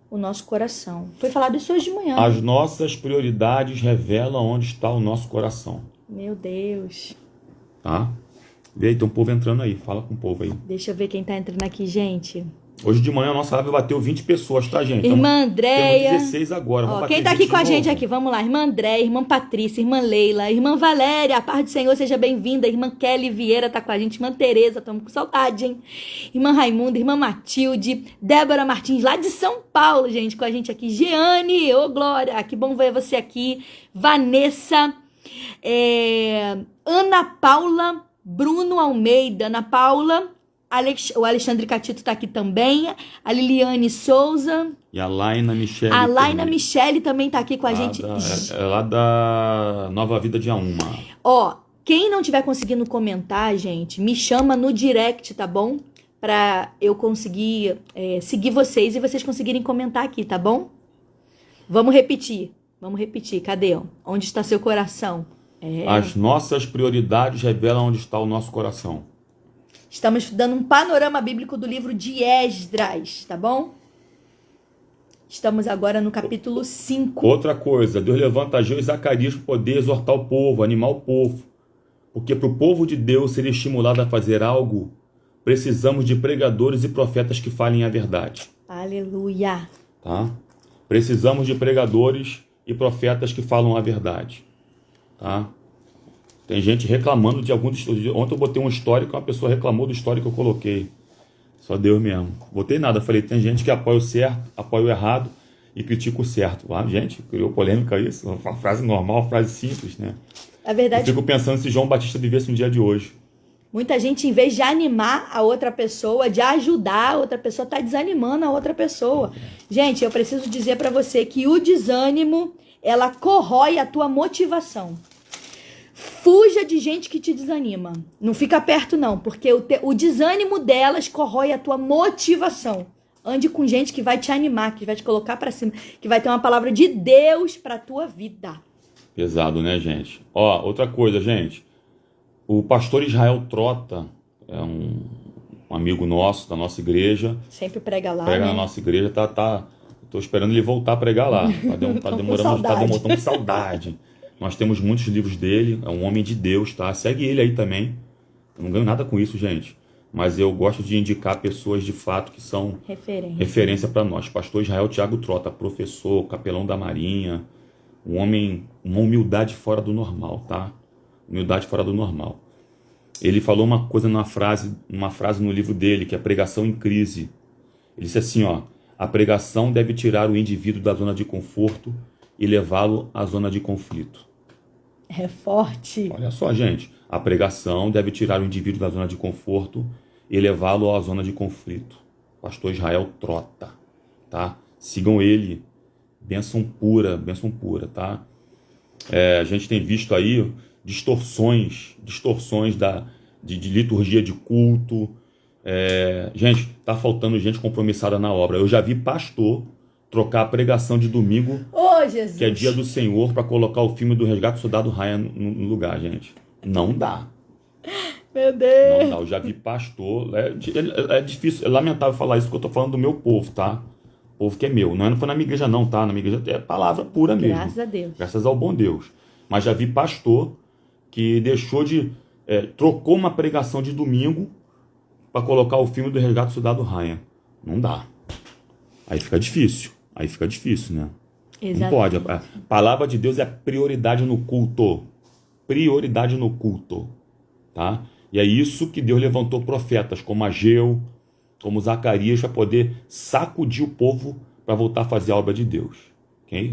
o nosso coração. Foi falado isso hoje de manhã.
As nossas prioridades revelam onde está o nosso coração.
Meu Deus.
Tá? Vê aí, tem um povo entrando aí. Fala com o povo aí.
Deixa eu ver quem tá entrando aqui, gente.
Hoje de manhã a nossa live bateu 20 pessoas, tá, gente?
Irmã Andréia.
Temos 16 agora.
Ó, quem tá aqui com a gente aqui? Vamos lá. Irmã Andréia, irmã Patrícia, irmã Leila, irmã Valéria, a paz do Senhor, seja bem-vinda. Irmã Kelly Vieira tá com a gente. Irmã Tereza, estamos com saudade, hein? Irmã Raimunda, irmã Matilde, Débora Martins, lá de São Paulo, gente, com a gente aqui. Jeane, ô Glória, que bom ver você aqui. Vanessa, Ana Paula, Bruno Almeida, Ana Paula, o Alexandre Catito tá aqui também, a Liliane Souza.
E a Laina Michele.
A Laina Michele também tá aqui com a gente.
É lá da Nova Vida de Auma.
Ó, quem não tiver conseguindo comentar, gente, me chama no direct, tá bom? Pra eu conseguir seguir vocês e vocês conseguirem comentar aqui, tá bom? Vamos repetir. Cadê? Ó? Onde está seu coração?
As nossas prioridades revelam onde está o nosso coração.
Estamos dando um panorama bíblico do livro de Esdras, tá bom? Estamos agora no capítulo 5.
Outra coisa, Deus levanta Ageu e Zacarias para poder exortar o povo, animar o povo. Porque para o povo de Deus ser estimulado a fazer algo, precisamos de pregadores e profetas que falem a verdade.
Aleluia.
Tá? Precisamos de pregadores e profetas que falam a verdade. Tá? Tem gente reclamando de alguns... Ontem eu botei um histórico, uma pessoa reclamou do histórico que eu coloquei. Só Deus mesmo. Botei nada. Falei, tem gente que apoia o certo, apoia o errado e critica o certo. Ah, gente, criou polêmica isso. Uma frase normal, uma frase simples, né?
A verdade...
Eu fico pensando se João Batista vivesse no dia de hoje.
Muita gente, em vez de animar a outra pessoa, de ajudar a outra pessoa, tá desanimando a outra pessoa. Gente, eu preciso dizer para você que o desânimo, ela corrói a tua motivação. Fuja de gente que te desanima. Não fica perto, não, porque o desânimo delas corrói a tua motivação. Ande com gente que vai te animar, que vai te colocar para cima, que vai ter uma palavra de Deus para tua vida.
Pesado, né, gente? Ó, outra coisa, gente. O pastor Israel Trota é um amigo nosso, da nossa igreja.
Sempre prega lá,
Prega
né?
na nossa igreja, tô esperando ele voltar a pregar lá. Tá demorando, estamos com saudade. Nós temos muitos livros dele, é um homem de Deus, tá? Segue ele aí também. Eu não ganho nada com isso, gente. Mas eu gosto de indicar pessoas de fato que são referência para nós. Pastor Israel Tiago Trota, professor, capelão da Marinha, um homem, uma humildade fora do normal, tá? Humildade fora do normal. Ele falou uma coisa numa frase no livro dele, que é a pregação em crise. Ele disse assim, ó: a pregação deve tirar o indivíduo da zona de conforto e levá-lo à zona de conflito.
É forte.
Olha só, gente. A pregação deve tirar o indivíduo da zona de conforto e levá-lo à zona de conflito. Pastor Israel Trota, tá? Sigam ele. Bênção pura, tá? A gente tem visto aí distorções de liturgia de culto. Gente, tá faltando gente compromissada na obra. Eu já vi pastor trocar a pregação de domingo,
Jesus,
que é dia do Senhor, para colocar o filme do Resgate do Soldado Ryan no lugar, gente. Não dá.
Meu Deus.
Não dá. Eu já vi pastor. É difícil, é lamentável falar isso, porque eu tô falando do meu povo, tá? O povo que é meu. Não foi na minha igreja, não, tá? Na minha igreja é palavra pura mesmo.
Graças a Deus.
Graças ao bom Deus. Mas já vi pastor que deixou trocou uma pregação de domingo para colocar o filme do Resgate do Soldado Ryan. Não dá. Aí fica difícil, né? Exatamente. Não pode. A palavra de Deus é prioridade no culto. Prioridade no culto. Tá? E é isso que Deus levantou profetas como Ageu, como Zacarias, para poder sacudir o povo para voltar a fazer a obra de Deus.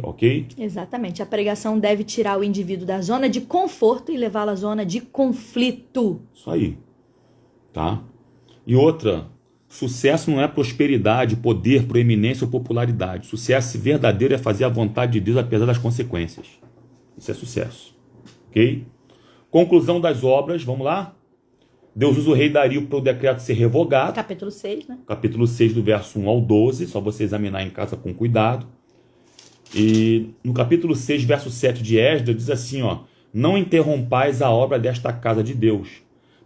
Ok?
Exatamente. A pregação deve tirar o indivíduo da zona de conforto e levá-lo à zona de conflito.
Isso aí. Tá? E outra, sucesso não é prosperidade, poder, proeminência ou popularidade. Sucesso verdadeiro é fazer a vontade de Deus apesar das consequências. Isso é sucesso. Ok? Conclusão das obras, vamos lá? Deus usa o rei Dario para o decreto ser revogado.
Capítulo 6, né?
Capítulo 6, do verso 1 ao 12. Só você examinar em casa com cuidado. E no capítulo 6, verso 7 de Esdras, diz assim, ó: não interrompais a obra desta casa de Deus,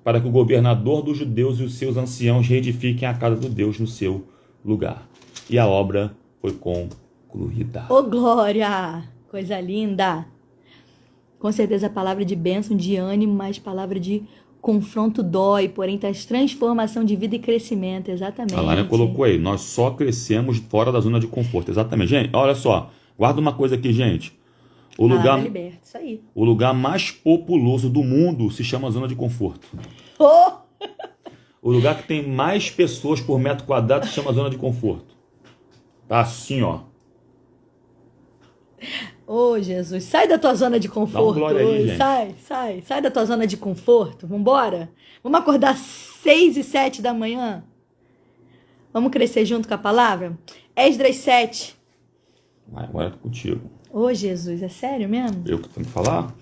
para que o governador dos judeus e os seus anciãos reedifiquem a casa do Deus no seu lugar. E a obra foi concluída.
Ô, glória! Coisa linda! Com certeza a palavra de bênção, de ânimo, mas palavra de confronto dói, porém traz transformação de vida e crescimento, exatamente.
A Lana colocou aí, nós só crescemos fora da zona de conforto, exatamente. Gente, olha só, guarda uma coisa aqui, gente. O lugar mais populoso do mundo se chama zona de conforto.
Oh!
O lugar que tem mais pessoas por metro quadrado se chama zona de conforto. Tá assim, ó.
Oh, Jesus, sai da tua zona de conforto.
Dá uma glória aí, gente.
Sai da tua zona de conforto. Vambora. Vamos acordar 6 e 7 da manhã. Vamos crescer junto com a palavra? Esdras 7.
Agora é contigo.
Ô, Jesus, é sério mesmo?
Eu que tenho que falar?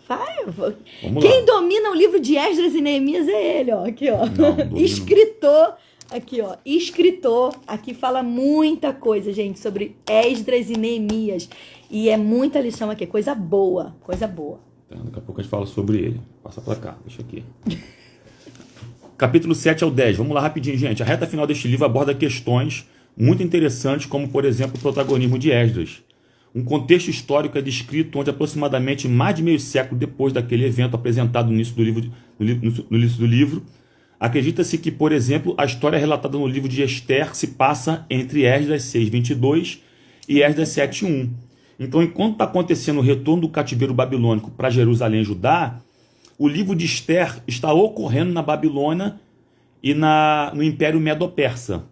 Quem domina o livro de Esdras e Neemias é ele, ó. Aqui, ó.
Não,
Escritor. Aqui, ó. Escritor. Aqui fala muita coisa, gente, sobre Esdras e Neemias. E é muita lição aqui. Coisa boa. Coisa boa.
Daqui a pouco a gente fala sobre ele. Passa pra cá. Deixa aqui. Capítulo 7 ao 10. Vamos lá rapidinho, gente. A reta final deste livro aborda questões muito interessantes, como, por exemplo, o protagonismo de Esdras. Um contexto histórico é descrito onde aproximadamente mais de meio século depois daquele evento apresentado no início do livro, acredita-se que, por exemplo, a história relatada no livro de Ester se passa entre Esdras 6:22 e Esdras 7:1. Então, enquanto está acontecendo o retorno do cativeiro babilônico para Jerusalém e Judá, o livro de Ester está ocorrendo na Babilônia e no Império Medo-Persa.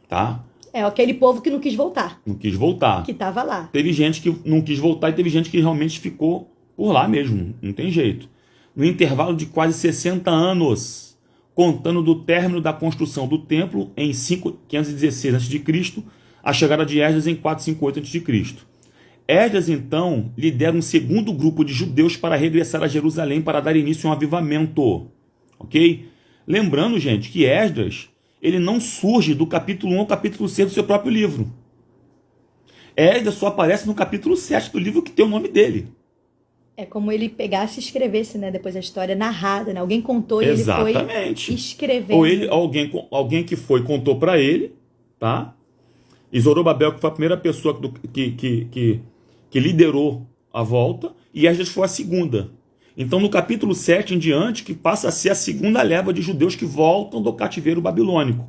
Tá?
É aquele povo que não quis voltar.
Não quis voltar.
Que estava lá.
Teve gente que não quis voltar e teve gente que realmente ficou por lá mesmo. Não tem jeito. No intervalo de quase 60 anos, contando do término da construção do templo em 516 a.C., a chegada de Esdras em 458 a.C. Esdras, então, lidera um segundo grupo de judeus para regressar a Jerusalém para dar início a um avivamento. Ok? Lembrando, gente, que Esdras ele não surge do capítulo 1 ao capítulo 6 do seu próprio livro. Esdras só aparece no capítulo 7 do livro que tem o nome dele.
É como ele pegasse e escrevesse, né? Depois a história narrada, né? Alguém contou e
Exatamente.
Ele foi escrevendo.
Ou alguém que foi contou para ele, tá? E Zorobabel, que foi a primeira pessoa que liderou a volta, e Esdras foi a segunda. Então, no capítulo 7 em diante, que passa a ser a segunda leva de judeus que voltam do cativeiro babilônico.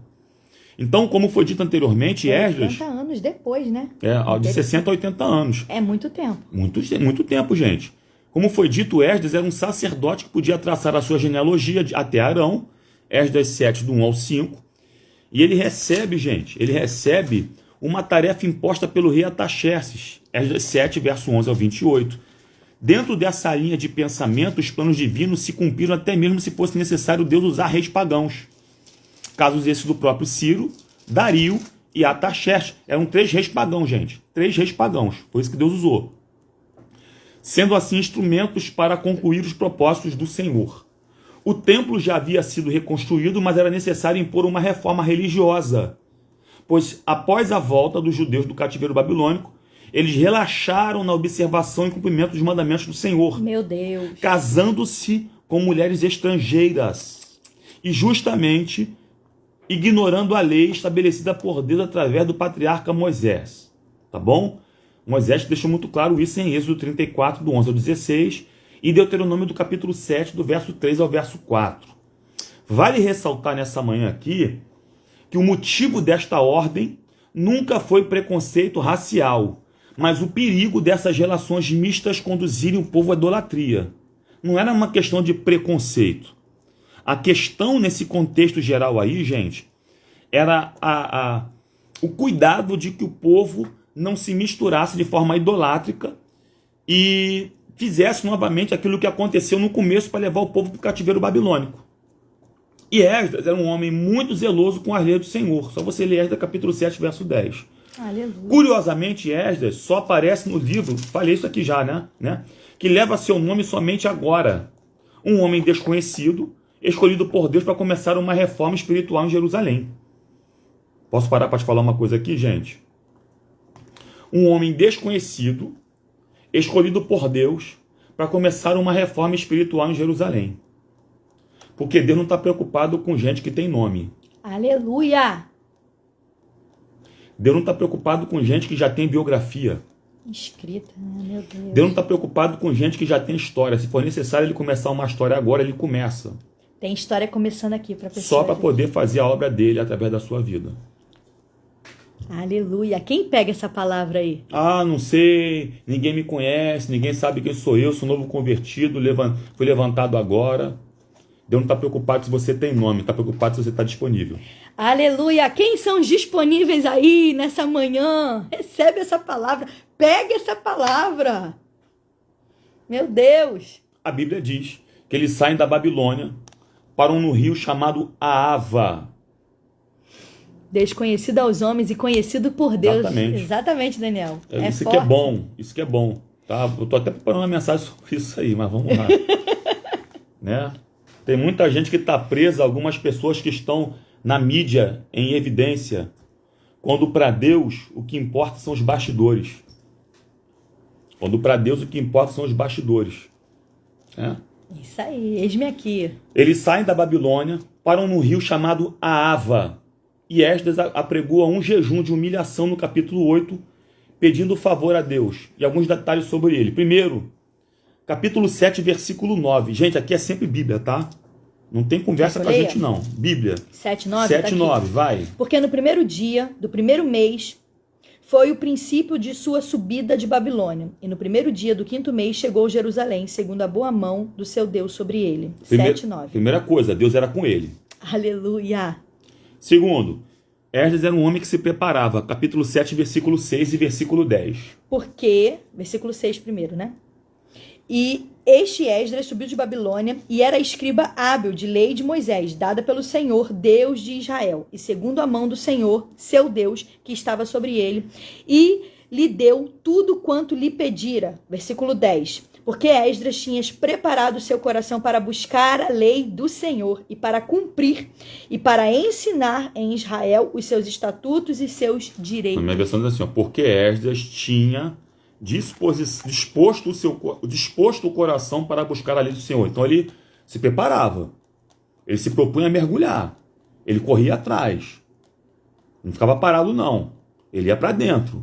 Então, como foi dito anteriormente, Esdras...
80 anos depois, né?
De 60 a 80 anos.
É muito tempo.
Muito tempo, gente. Como foi dito, Esdras era um sacerdote que podia traçar a sua genealogia até Arão, Esdras 7, do 1 ao 5. E ele recebe uma tarefa imposta pelo rei Ataxerxes, Esdras 7, verso 11 ao 28. Dentro dessa linha de pensamento, os planos divinos se cumpriram até mesmo se fosse necessário Deus usar reis pagãos. Casos esses do próprio Ciro, Dario e Ataxerxes. Eram 3 reis pagãos, gente. 3 reis pagãos. Foi isso que Deus usou. Sendo assim instrumentos para concluir os propósitos do Senhor. O templo já havia sido reconstruído, mas era necessário impor uma reforma religiosa. Pois após a volta dos judeus do cativeiro babilônico, eles relaxaram na observação e cumprimento dos mandamentos do Senhor.
Meu Deus.
Casando-se com mulheres estrangeiras. E justamente ignorando a lei estabelecida por Deus através do patriarca Moisés. Tá bom? Moisés deixou muito claro isso em Êxodo 34, do 11 ao 16, e Deuteronômio do capítulo 7, do verso 3 ao verso 4. Vale ressaltar nessa manhã aqui que o motivo desta ordem nunca foi preconceito racial, mas o perigo dessas relações mistas conduzirem o povo à idolatria. Não era uma questão de preconceito. A questão nesse contexto geral aí, gente, era o cuidado de que o povo não se misturasse de forma idolátrica e fizesse novamente aquilo que aconteceu no começo para levar o povo para o cativeiro babilônico. E Esdras era um homem muito zeloso com as leis do Senhor. Só você ler Esdras capítulo 7, verso 10.
Aleluia.
Curiosamente, Esdras só aparece no livro, falei isso aqui já, né? Que leva seu nome somente agora. Um homem desconhecido, escolhido por Deus para começar uma reforma espiritual em Jerusalém. Posso parar para te falar uma coisa aqui, gente? um homem desconhecido, escolhido por Deus, para começar uma reforma espiritual em Jerusalém. Porque Deus não está preocupado com gente que tem nome.
Aleluia!
Deus não está preocupado com gente que já tem biografia.
Escrita, né? Meu Deus.
Deus não está preocupado com gente que já tem história. Se for necessário ele começar uma história agora, ele começa.
Tem história começando aqui para pessoa.
Só para poder fazer a obra dele através da sua vida.
Aleluia. Quem pega essa palavra aí?
Ah, não sei, ninguém me conhece, ninguém sabe quem sou eu, sou novo convertido, fui levantado agora. Deus não está preocupado se você tem nome, está preocupado se você está disponível.
Aleluia. Quem são os disponíveis aí nessa manhã? Recebe essa palavra. Pega essa palavra. Meu Deus.
A Bíblia diz que eles saem da Babilônia, param no rio chamado Ahava.
Desconhecido aos homens e conhecido por Deus.
Exatamente.
Exatamente, Daniel.
Isso
forte.
que é bom, isso que é bom. Tá? Eu estou até preparando uma mensagem sobre isso aí, mas vamos lá. Né? Tem muita gente que está presa, algumas pessoas que estão na mídia em evidência, quando para Deus o que importa são os bastidores. Quando para Deus o que importa são os bastidores. Né?
Isso aí, eis-me aqui.
Eles saem da Babilônia, param no rio chamado Ahava, e Esdras apregoa um jejum de humilhação no capítulo 8, pedindo favor a Deus. E alguns detalhes sobre ele. Primeiro, capítulo 7, versículo 9. Gente, aqui é sempre Bíblia, tá? Não tem conversa com a gente, não. Bíblia.
7, 9?
7, 9, vai.
Porque no primeiro dia do primeiro mês foi o princípio de sua subida de Babilônia. E no primeiro dia do quinto mês chegou Jerusalém, segundo a boa mão do seu Deus sobre ele. 7, 9.
Primeira coisa, Deus era com ele.
Aleluia.
Segundo, Esdras era um homem que se preparava. Capítulo 7, versículo 6 e versículo 10.
Porque, versículo 6 primeiro, né? E este Esdras subiu de Babilônia e era escriba hábil de lei de Moisés, dada pelo Senhor, Deus de Israel, e segundo a mão do Senhor, seu Deus, que estava sobre ele, e lhe deu tudo quanto lhe pedira. Versículo 10. Porque Esdras tinha preparado seu coração para buscar a lei do Senhor e para cumprir e para ensinar em Israel os seus estatutos e seus direitos.
Na minha versão diz assim, ó, porque Esdras tinha disposto o coração para buscar a lei do Senhor. Então ele se preparava, ele se propunha a mergulhar, ele corria atrás, não ficava parado não, ele ia para dentro.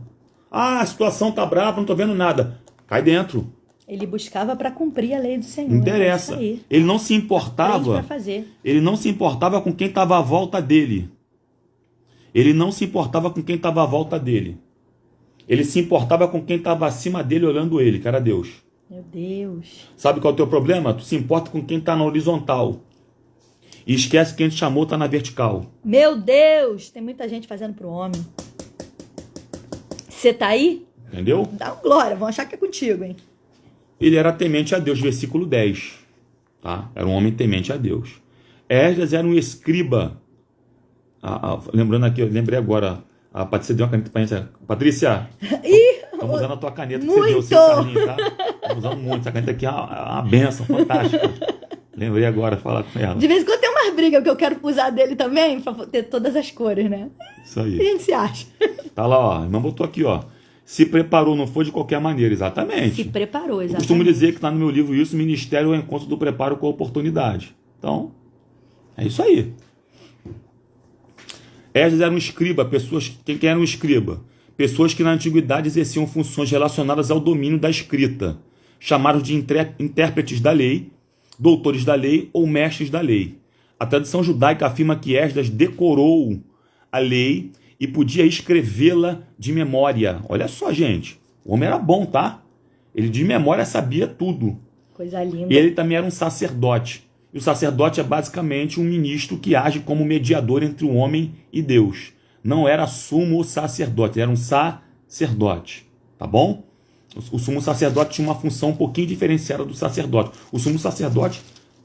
Ah, a situação tá brava, não tô vendo nada, cai dentro.
Ele buscava para cumprir a lei do Senhor.
Não interessa. Ele não se importava. Ele não se importava com quem estava à volta dele. Ele não se importava com quem estava à volta dele. Ele se importava com quem estava acima dele olhando ele, que era Deus.
Meu Deus.
Sabe qual é o teu problema? Tu se importa com quem está na horizontal. E esquece que quem te chamou está na vertical.
Meu Deus! Tem muita gente fazendo pro homem. Você tá aí?
Entendeu?
Dá uma glória, vão achar que é contigo, hein?
Ele era temente a Deus, versículo 10. Tá? Era um homem temente a Deus. Esdras era um escriba. Lembrando aqui, eu lembrei agora. A Patrícia deu uma caneta pra gente. Patrícia, estamos usando a tua caneta que você deu, seu Carlinhos, tá? Estamos usando muito. Essa caneta aqui é uma benção fantástica. Lembrei agora, falar com ela.
De vez em quando tem umas brigas que eu quero usar dele também, pra ter todas as cores, né?
Isso aí.
O que a gente se acha?
Tá lá, ó. A irmã botou aqui, ó. Se preparou, não foi de qualquer maneira, exatamente.
Se preparou, exatamente.
Eu costumo dizer que está no meu livro isso, Ministério é o encontro do preparo com a oportunidade. Então, é isso aí. Esdras era um escriba, quem era um escriba? Pessoas que na antiguidade exerciam funções relacionadas ao domínio da escrita, chamados de intérpretes da lei, doutores da lei ou mestres da lei. A tradição judaica afirma que Esdras decorou a lei e podia escrevê-la de memória. Olha só, gente. O homem era bom, tá? Ele de memória sabia tudo.
Coisa linda.
E ele também era um sacerdote. E o sacerdote é basicamente um ministro que age como mediador entre o homem e Deus. Não era sumo sacerdote, era um sacerdote. Tá bom? O sumo sacerdote tinha uma função um pouquinho diferenciada do sacerdote. O sumo sacerdote,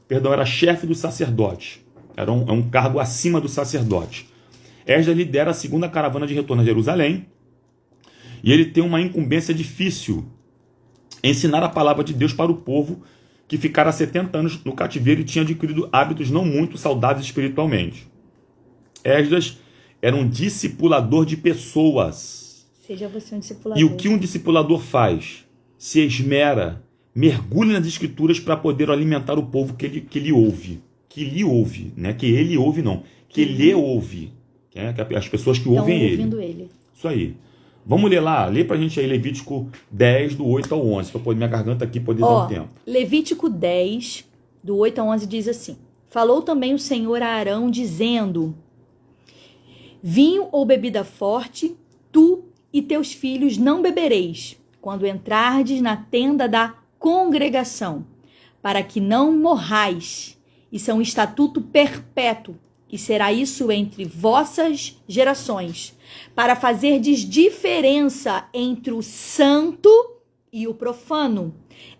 era chefe do sacerdote. Era um cargo acima do sacerdote. Esdras lidera a segunda caravana de retorno a Jerusalém e ele tem uma incumbência difícil: ensinar a palavra de Deus para o povo que ficara 70 anos no cativeiro e tinha adquirido hábitos não muito saudáveis espiritualmente. Esdras era um discipulador de pessoas.
Seja você um discipulador.
E o que um discipulador faz? Se esmera, mergulha nas escrituras para poder alimentar o povo que ele ouve. Que lhe ouve, né? Que ele ouve não. Que lhe ouve. As pessoas que ouvem ele.
Ouvindo ele.
Isso aí. Vamos ler lá. Lê pra gente aí Levítico 10, do 8 ao 11. Para poder minha garganta aqui poder dar um tempo.
Levítico 10, do 8 ao 11 diz assim. Falou também o Senhor a Arão, dizendo: vinho ou bebida forte, tu e teus filhos não bebereis, quando entrardes na tenda da congregação, para que não morrais. Isso é um estatuto perpétuo, e será isso entre vossas gerações, para fazerdes diferença entre o santo e o profano,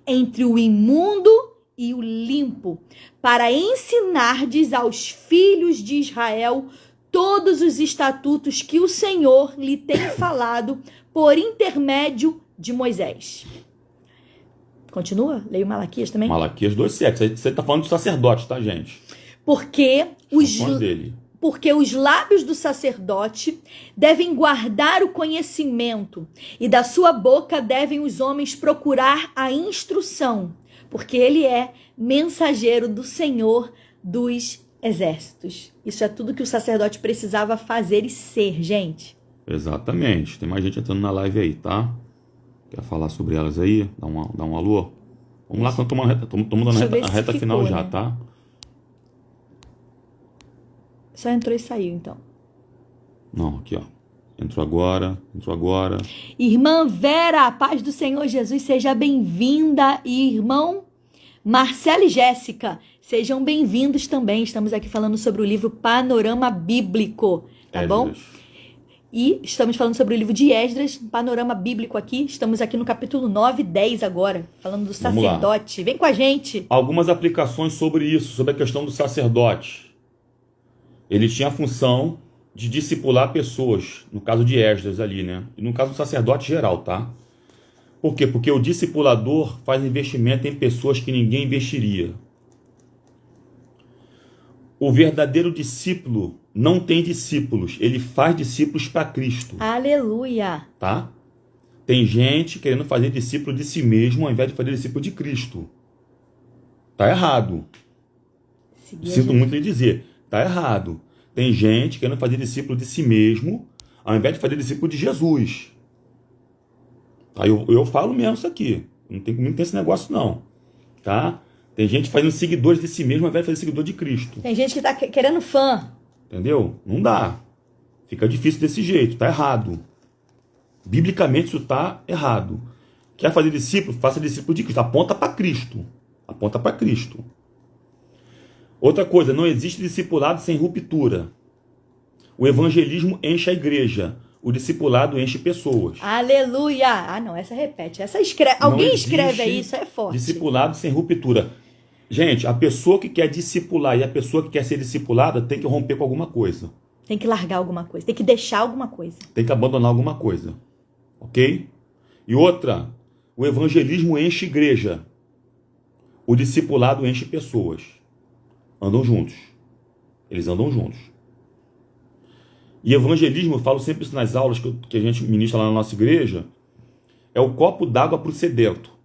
entre o imundo e o limpo, para ensinardes aos filhos de Israel todos os estatutos que o Senhor lhe tem falado por intermédio de Moisés. Continua? Leio Malaquias também?
Malaquias 2,7. Você está falando do sacerdote, tá, gente?
Porque os lábios do sacerdote devem guardar o conhecimento, e da sua boca devem os homens procurar a instrução, porque ele é mensageiro do Senhor dos exércitos. Isso é tudo que o sacerdote precisava fazer e ser, gente.
Exatamente. Tem mais gente entrando na live aí, tá? Quer falar sobre elas aí? Dá um alô? Vamos lá, estamos dando a reta final já, né? Tá?
Só entrou e saiu, então.
Não, aqui, ó. Entrou agora.
Irmã Vera, a paz do Senhor Jesus, seja bem-vinda. E irmão Marcelo e Jéssica, sejam bem-vindos também. Estamos aqui falando sobre o livro Panorama Bíblico, tá bom? E estamos falando sobre o livro de Esdras, panorama bíblico aqui. Estamos aqui no capítulo 9 e 10 agora, falando do sacerdote. Vem com a gente.
Algumas aplicações sobre isso, sobre a questão do sacerdote. Ele tinha a função de discipular pessoas, no caso de Esdras ali, né? E no caso do sacerdote geral, tá? Por quê? Porque o discipulador faz investimento em pessoas que ninguém investiria. O verdadeiro discípulo não tem discípulos, ele faz discípulos para Cristo.
Aleluia!
Tá? Tem gente querendo fazer discípulo de si mesmo ao invés de fazer discípulo de Cristo. Tá errado. Sinto muito lhe dizer, tá errado. Tem gente querendo fazer discípulo de si mesmo ao invés de fazer discípulo de Jesus. Tá? Eu falo mesmo isso aqui. Não tem esse negócio não. Tá? Tem gente fazendo seguidores de si mesmo ao invés de fazer seguidor de Cristo.
Tem gente que tá querendo fã.
Entendeu? Não dá. Fica difícil desse jeito. Tá errado. Biblicamente isso tá errado. Quer fazer discípulo? Faça discípulo de Cristo. Aponta para Cristo. Aponta para Cristo. Outra coisa, não existe discipulado sem ruptura. O evangelismo enche a igreja. O discipulado enche pessoas.
Aleluia! Ah, não, essa repete. Essa escreve. Alguém escreve aí, isso é forte.
Discipulado sem ruptura. Gente, a pessoa que quer discipular e a pessoa que quer ser discipulada tem que romper com alguma coisa.
Tem que largar alguma coisa, tem que deixar alguma coisa.
Tem que abandonar alguma coisa. Ok? E outra, o evangelismo enche igreja. O discipulado enche pessoas. Andam juntos. Eles andam juntos. E evangelismo, eu falo sempre isso nas aulas que a gente ministra lá na nossa igreja, é o copo d'água para o sedento.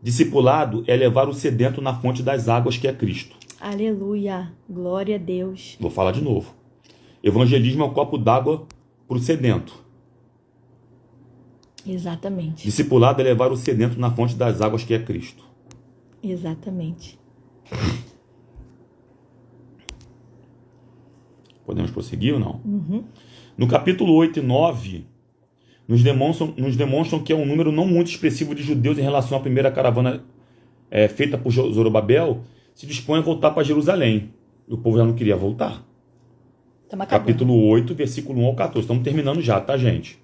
Discipulado é levar o sedento na fonte das águas, que é Cristo.
Aleluia, glória a Deus.
Vou falar de novo. Evangelismo é o copo d'água para o sedento.
Exatamente.
Discipulado é levar o sedento na fonte das águas, que é Cristo.
Exatamente.
Podemos prosseguir ou não?
Uhum.
No capítulo 8 e 9, nos demonstram que é um número não muito expressivo de judeus em relação à primeira caravana feita por Zorobabel, se dispõe a voltar para Jerusalém. E o povo já não queria voltar. Capítulo 8, versículo 1 ao 14. Estamos terminando já, tá, gente?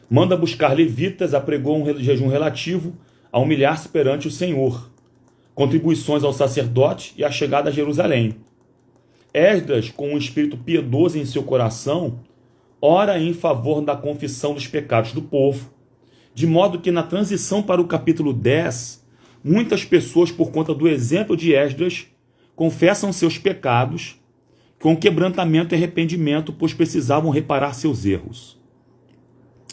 Manda buscar levitas, apregou um jejum relativo a humilhar-se perante o Senhor. Contribuições ao sacerdote e a chegada a Jerusalém. Esdras, com um espírito piedoso em seu coração, ora em favor da confissão dos pecados do povo, de modo que na transição para o capítulo 10, muitas pessoas, por conta do exemplo de Esdras, confessam seus pecados com quebrantamento e arrependimento, pois precisavam reparar seus erros.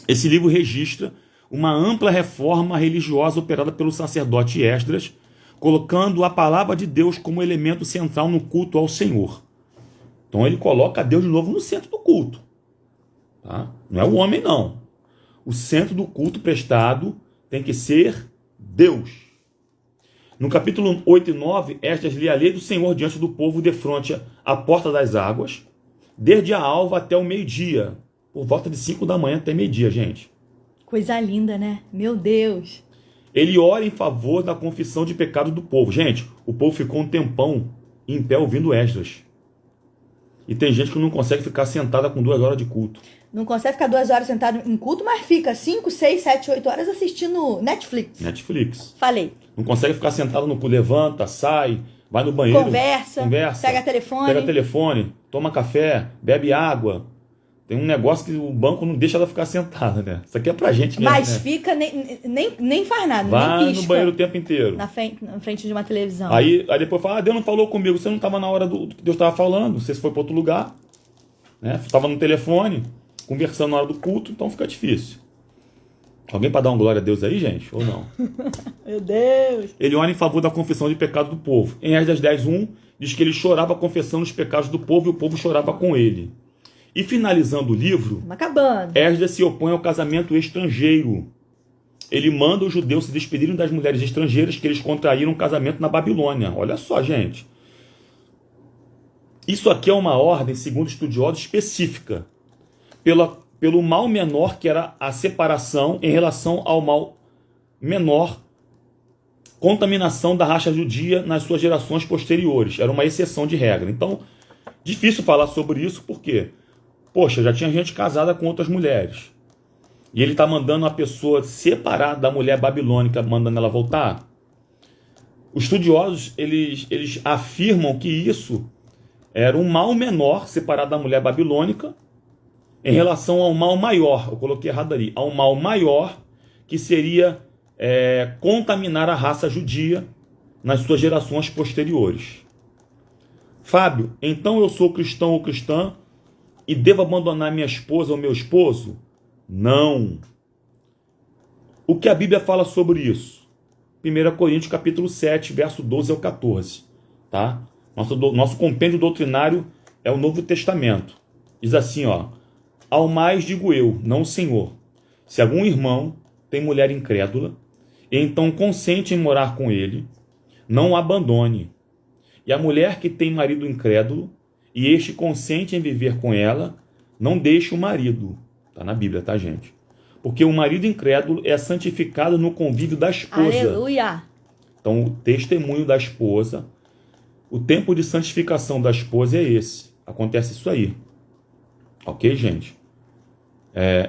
Esse livro registra uma ampla reforma religiosa operada pelo sacerdote Esdras, colocando a palavra de Deus como elemento central no culto ao Senhor. Então ele coloca Deus de novo no centro do culto. Tá? Não é o homem, não. O centro do culto prestado tem que ser Deus. No capítulo 8 e 9, Esdras lê a lei do Senhor diante do povo defronte à porta das águas, desde a alva até o meio-dia, por volta de 5 da manhã até meio-dia, gente.
Coisa linda, né? Meu Deus.
Ele ora em favor da confissão de pecado do povo. Gente, o povo ficou um tempão em pé ouvindo Esdras. E tem gente que não consegue ficar sentada com 2 horas de culto.
Não consegue ficar 2 horas sentado em culto, mas fica 5, 6, 7, 8 horas assistindo Netflix. Falei.
Não consegue ficar sentado no culto. Levanta, sai, vai no banheiro.
Conversa, pega telefone,
toma café, bebe água. Tem um negócio que o banco não deixa ela ficar sentada, né? Isso aqui é pra gente mesmo,
mas
né?
fica, nem faz nada,
vai
nem pisca.
No banheiro o tempo inteiro.
Na frente de uma televisão.
Aí depois fala, Deus não falou comigo. Você não estava na hora do que Deus estava falando. Não sei se foi para outro lugar. Né? Você estava no telefone, conversando na hora do culto, então fica difícil. Alguém para dar uma glória a Deus aí, gente? Ou não?
Meu Deus!
Ele ora em favor da confissão de pecado do povo. Em Esdras 10:1, diz que ele chorava confessando os pecados do povo e o povo chorava com ele. E finalizando o livro, Esdras se opõe ao casamento estrangeiro. Ele manda os judeus se despedirem das mulheres estrangeiras que eles contraíram um casamento na Babilônia. Olha só, gente. Isso aqui é uma ordem, segundo estudiosos, específica. Pelo mal menor, que era a separação, em relação ao mal menor, contaminação da raça judia nas suas gerações posteriores. Era uma exceção de regra. Então, difícil falar sobre isso, porque, poxa, já tinha gente casada com outras mulheres. E ele está mandando a pessoa separar da mulher babilônica, mandando ela voltar. Os estudiosos, eles afirmam que isso era um mal menor, separado da mulher babilônica, em relação ao mal maior, eu coloquei errado ali, ao mal maior, que seria contaminar a raça judia nas suas gerações posteriores. Fábio, então eu sou cristão ou cristã e devo abandonar minha esposa ou meu esposo? Não. O que a Bíblia fala sobre isso? 1 Coríntios capítulo 7, verso 12 ao 14. Tá? Nosso compêndio doutrinário é o Novo Testamento. Diz assim, ó: ao mais digo eu, não o Senhor, se algum irmão tem mulher incrédula, e então consente em morar com ele, não o abandone. E a mulher que tem marido incrédulo, e este consente em viver com ela, não deixe o marido. Está na Bíblia, tá, gente? Porque o marido incrédulo é santificado no convívio da esposa.
Aleluia!
Então, o testemunho da esposa, o tempo de santificação da esposa é esse. Acontece isso aí. Ok, gente?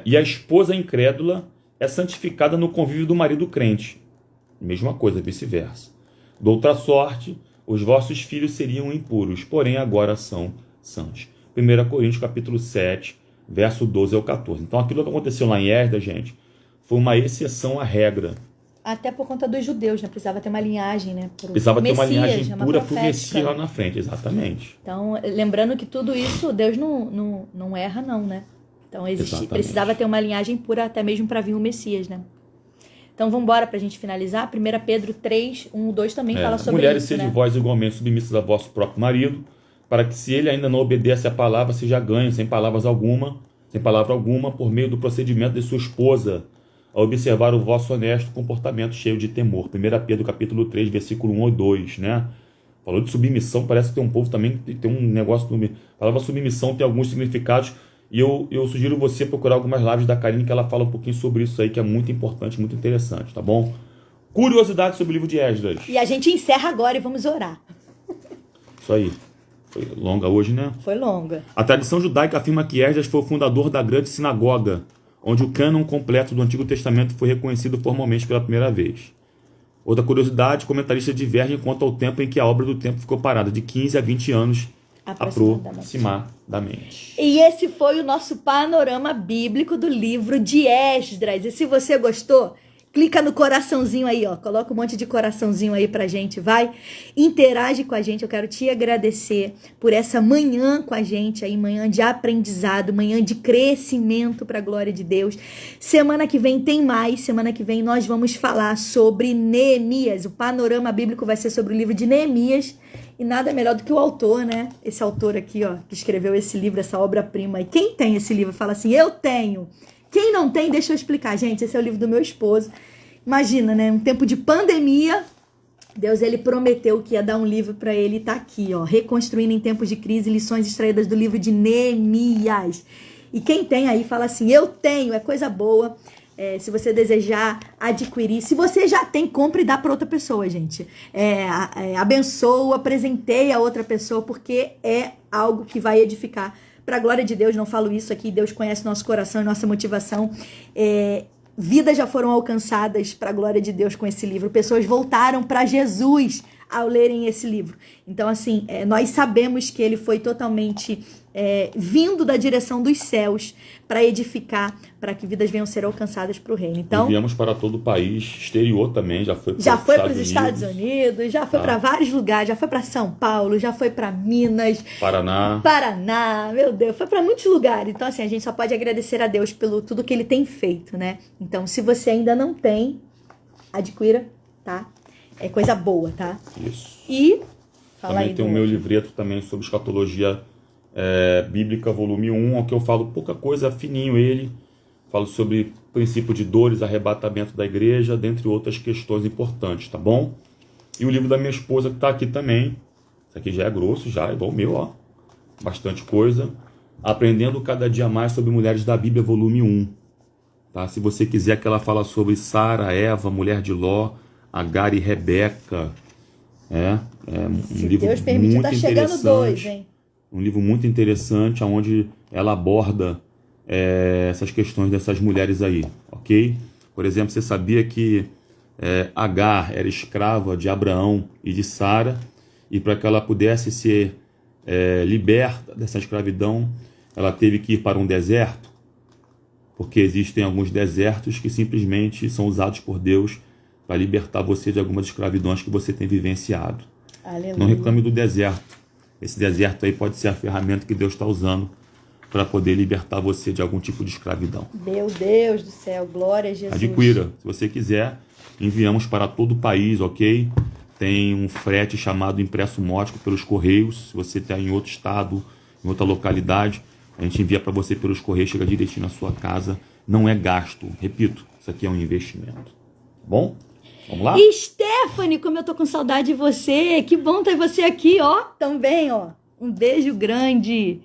E a esposa incrédula é santificada no convívio do marido crente. Mesma coisa, vice-versa. De outra sorte, os vossos filhos seriam impuros, porém agora são santos. 1 Coríntios capítulo 7, verso 12 ao 14. Então, aquilo que aconteceu lá em Esdras, gente, foi uma exceção à regra.
Até por conta dos judeus, né? Precisava ter uma linhagem, né?
Precisava ter uma linhagem pura para o Messias lá na frente, exatamente.
Então, lembrando que tudo isso, Deus não erra, não, né? Então, precisava ter uma linhagem pura até mesmo para vir o Messias, né? Então, vamos embora para a gente finalizar. 1 Pedro 3, 1, 2 também fala sobre
mulheres,
isso, né?
sede vós igualmente submissas a vosso próprio marido, para que, se ele ainda não obedece à palavra, seja ganho sem palavra alguma, por meio do procedimento de sua esposa, a observar o vosso honesto comportamento cheio de temor. 1 Pedro capítulo 3, versículo 1 ou 2, né? Falou de submissão, parece que tem um povo também, tem um negócio, a palavra submissão tem alguns significados, e eu sugiro você procurar algumas lives da Karine, que ela fala um pouquinho sobre isso aí, que é muito importante, muito interessante, tá bom? Curiosidade sobre o livro de Esdras.
E a gente encerra agora e vamos orar.
Isso aí. Foi longa hoje, né?
Foi longa.
A tradição judaica afirma que Esdras foi o fundador da grande sinagoga, onde o cânon completo do Antigo Testamento foi reconhecido formalmente pela primeira vez. Outra curiosidade, comentaristas divergem quanto ao tempo em que a obra do templo ficou parada, de 15 a 20 anos aproximadamente.
E esse foi o nosso panorama bíblico do livro de Esdras. E se você gostou, Clica no coraçãozinho aí, ó. Coloca um monte de coraçãozinho aí pra gente, vai. Interage com a gente. Eu quero te agradecer por essa manhã com a gente aí, manhã de aprendizado, manhã de crescimento pra glória de Deus. Semana que vem tem mais. Semana que vem nós vamos falar sobre Neemias. O panorama bíblico vai ser sobre o livro de Neemias. E nada melhor do que o autor, né? Esse autor aqui, ó, que escreveu esse livro, essa obra-prima. E quem tem esse livro fala assim, eu tenho. Quem não tem, deixa eu explicar. Gente, esse é o livro do meu esposo. Imagina, né? Um tempo de pandemia, Deus, ele prometeu que ia dar um livro para ele e tá aqui, ó. Reconstruindo em tempos de crise, lições extraídas do livro de Neemias. E quem tem aí fala assim, eu tenho, é coisa boa. Se você desejar adquirir, se você já tem, compre e dá para outra pessoa, gente. Abençoa, presenteia a outra pessoa, porque é algo que vai edificar. Para a glória de Deus, não falo isso aqui, Deus conhece nosso coração e nossa motivação. Vidas já foram alcançadas para a glória de Deus com esse livro. Pessoas voltaram para Jesus ao lerem esse livro. Então, assim, nós sabemos que ele foi totalmente vindo da direção dos céus para edificar, para que vidas venham ser alcançadas para o reino. Então,
enviamos para todo o país, exterior também, já foi
para os Estados Unidos, já foi para vários lugares, já foi para São Paulo, já foi para Minas, Paraná, meu Deus, foi para muitos lugares. Então, assim, a gente só pode agradecer a Deus pelo tudo que ele tem feito, né? Então, se você ainda não tem, adquira, tá? É coisa boa, tá?
Isso.
E fala
também
aí,
tem o meu livreto também sobre escatologia bíblica, volume 1, que eu falo pouca coisa, fininho ele. Falo sobre princípio de dores, arrebatamento da igreja, dentre outras questões importantes, tá bom? E o livro da minha esposa que tá aqui também. Isso aqui já é grosso, já, igual o meu, ó. Bastante coisa. Aprendendo cada dia mais sobre mulheres da Bíblia, volume 1. Tá? Se você quiser que ela fala sobre Sara, Eva, mulher de Ló, Agar e Rebeca. Um livro
Deus permitir,
muito
tá chegando
interessante.
2, hein?
Um livro muito interessante, onde ela aborda essas questões dessas mulheres aí, ok? Por exemplo, você sabia que Agar era escrava de Abraão e de Sara, e para que ela pudesse ser liberta dessa escravidão, ela teve que ir para um deserto, porque existem alguns desertos que simplesmente são usados por Deus para libertar você de algumas escravidões que você tem vivenciado.
Aleluia.
Não reclame do deserto. Esse deserto aí pode ser a ferramenta que Deus está usando para poder libertar você de algum tipo de escravidão.
Meu Deus do céu, glória a Jesus.
Adquira, se você quiser, enviamos para todo o país, ok? Tem um frete chamado impresso módico pelos Correios. Se você está em outro estado, em outra localidade, a gente envia para você pelos Correios, chega direitinho na sua casa. Não é gasto, repito, isso aqui é um investimento. Bom? Vamos lá?
E Stephanie, como eu tô com saudade de você. Que bom ter você aqui, ó. Também, ó. Um beijo grande.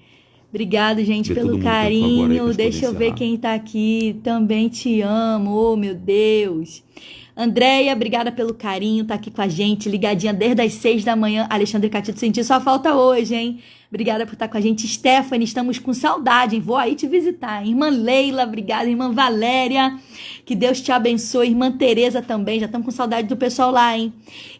Obrigado, gente, pelo carinho. Deixa eu ver quem tá aqui. Também te amo. Oh, meu Deus. Andréia, obrigada pelo carinho. Tá aqui com a gente, ligadinha desde as 6 da manhã. Alexandre Catito, senti sua falta hoje, hein? Obrigada por estar com a gente. Stephanie, estamos com saudade, hein? Vou aí te visitar. Irmã Leila, obrigada. Irmã Valéria, que Deus te abençoe. Irmã Tereza também, já estamos com saudade do pessoal lá, hein?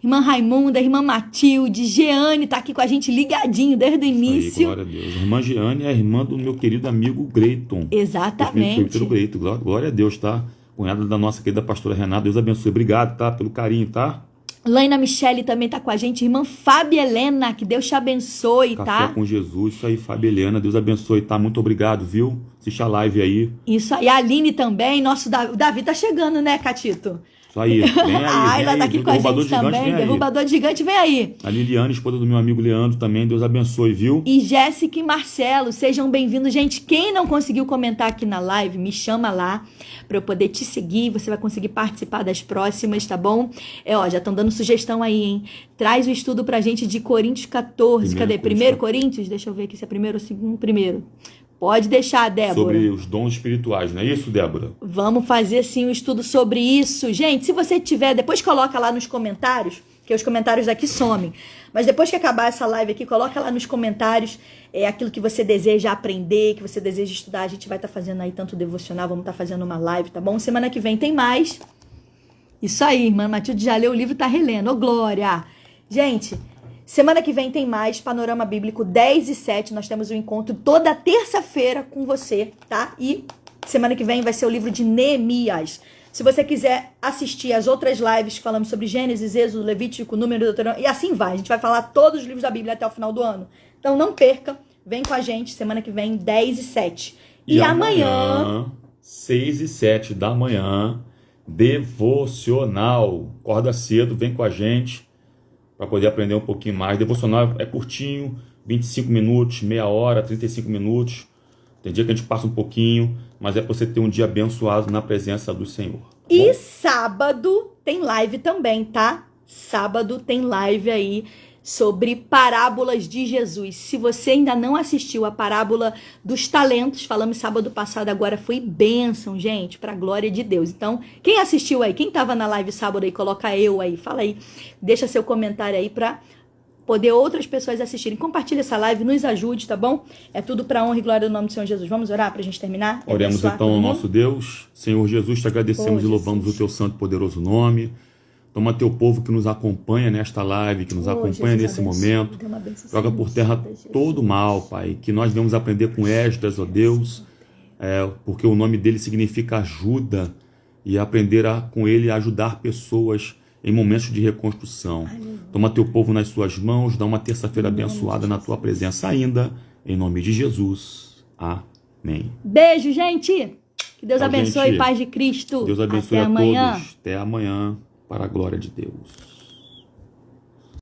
Irmã Raimunda, irmã Matilde, Jeane tá aqui com a gente ligadinho desde o início.
Aí, glória a Deus. Irmã Jeane é a irmã do meu querido amigo Greiton.
Exatamente.
Greiton. Glória a Deus, tá? Cunhada da nossa querida pastora Renata. Deus abençoe. Obrigado, tá? Pelo carinho, tá?
Laina Michele também tá com a gente. Irmã Fábio Helena, que Deus te abençoe,
Café
tá?
Café com Jesus, isso aí, Fábio Helena. Deus abençoe, tá? Muito obrigado, viu? Assiste a live aí.
Isso aí. A Aline também. Nosso o Davi tá chegando, né, Catito?
Isso aí, vem aí.
Ah, ela tá aqui com a gente também. Derrubador gigante, vem aí.
A Liliane, esposa do meu amigo Leandro também. Deus abençoe, viu?
E Jéssica e Marcelo, sejam bem-vindos. Gente, quem não conseguiu comentar aqui na live, me chama lá para eu poder te seguir. Você vai conseguir participar das próximas, tá bom? Já estão dando sugestão aí, hein? Traz o estudo pra gente de Coríntios 14. Cadê? 1 Coríntios? Deixa eu ver aqui se é primeiro ou segundo. Primeiro. Pode deixar, Débora.
Sobre os dons espirituais, não é isso, Débora?
Vamos fazer, sim, um estudo sobre isso. Gente, se você tiver, depois coloca lá nos comentários, que os comentários daqui somem. Mas depois que acabar essa live aqui, coloca lá nos comentários aquilo que você deseja aprender, que você deseja estudar. A gente vai estar fazendo aí tanto devocional, vamos estar fazendo uma live, tá bom? Semana que vem tem mais. Isso aí, irmã Matilde já leu o livro e tá relendo. Ô, glória! Gente... Semana que vem tem mais Panorama Bíblico 10 e 7. Nós temos um encontro toda terça-feira com você, tá? E semana que vem vai ser o livro de Neemias. Se você quiser assistir as outras lives que falamos sobre Gênesis, Êxodo, Levítico, Número, Deuteronômio, e assim vai. A gente vai falar todos os livros da Bíblia até o final do ano. Então não perca, vem com a gente semana que vem, 10 e 7. E amanhã,
6 e 7 da manhã, devocional. Acorda cedo, vem com a gente para poder aprender um pouquinho mais. Devocional é curtinho, 25 minutos, meia hora, 35 minutos. Tem dia que a gente passa um pouquinho, mas é para você ter um dia abençoado na presença do Senhor. Tá
e
bom?
sábado tem live também, tá? Sábado tem live aí sobre parábolas de Jesus. Se você ainda não assistiu a parábola dos talentos, falamos sábado passado, agora foi bênção, gente, para a glória de Deus. Então, quem assistiu aí, quem estava na live sábado aí, coloca eu aí, fala aí, deixa seu comentário aí para poder outras pessoas assistirem. Compartilha essa live, nos ajude, tá bom? É tudo para honra e glória do nome do Senhor Jesus. Vamos orar para a gente terminar?
Oremos então ao nosso Deus. Senhor Jesus, te agradecemos e louvamos o teu santo e poderoso nome. Toma teu povo que nos acompanha nesta live, que nos acompanha nesse momento. Joga por terra todo o mal, Pai. Que nós venhamos aprender com Esdras, ó Deus, porque o nome dele significa ajuda, e aprender com ele a ajudar pessoas em momentos de reconstrução. Toma teu povo nas suas mãos, dá uma terça-feira abençoada na tua presença ainda, em nome de Jesus. Amém.
Beijo, gente! Que Deus
Tchau,
abençoe,
gente.
paz de Cristo.
Deus abençoe
Até
a
amanhã.
todos. Até amanhã, para a glória de Deus.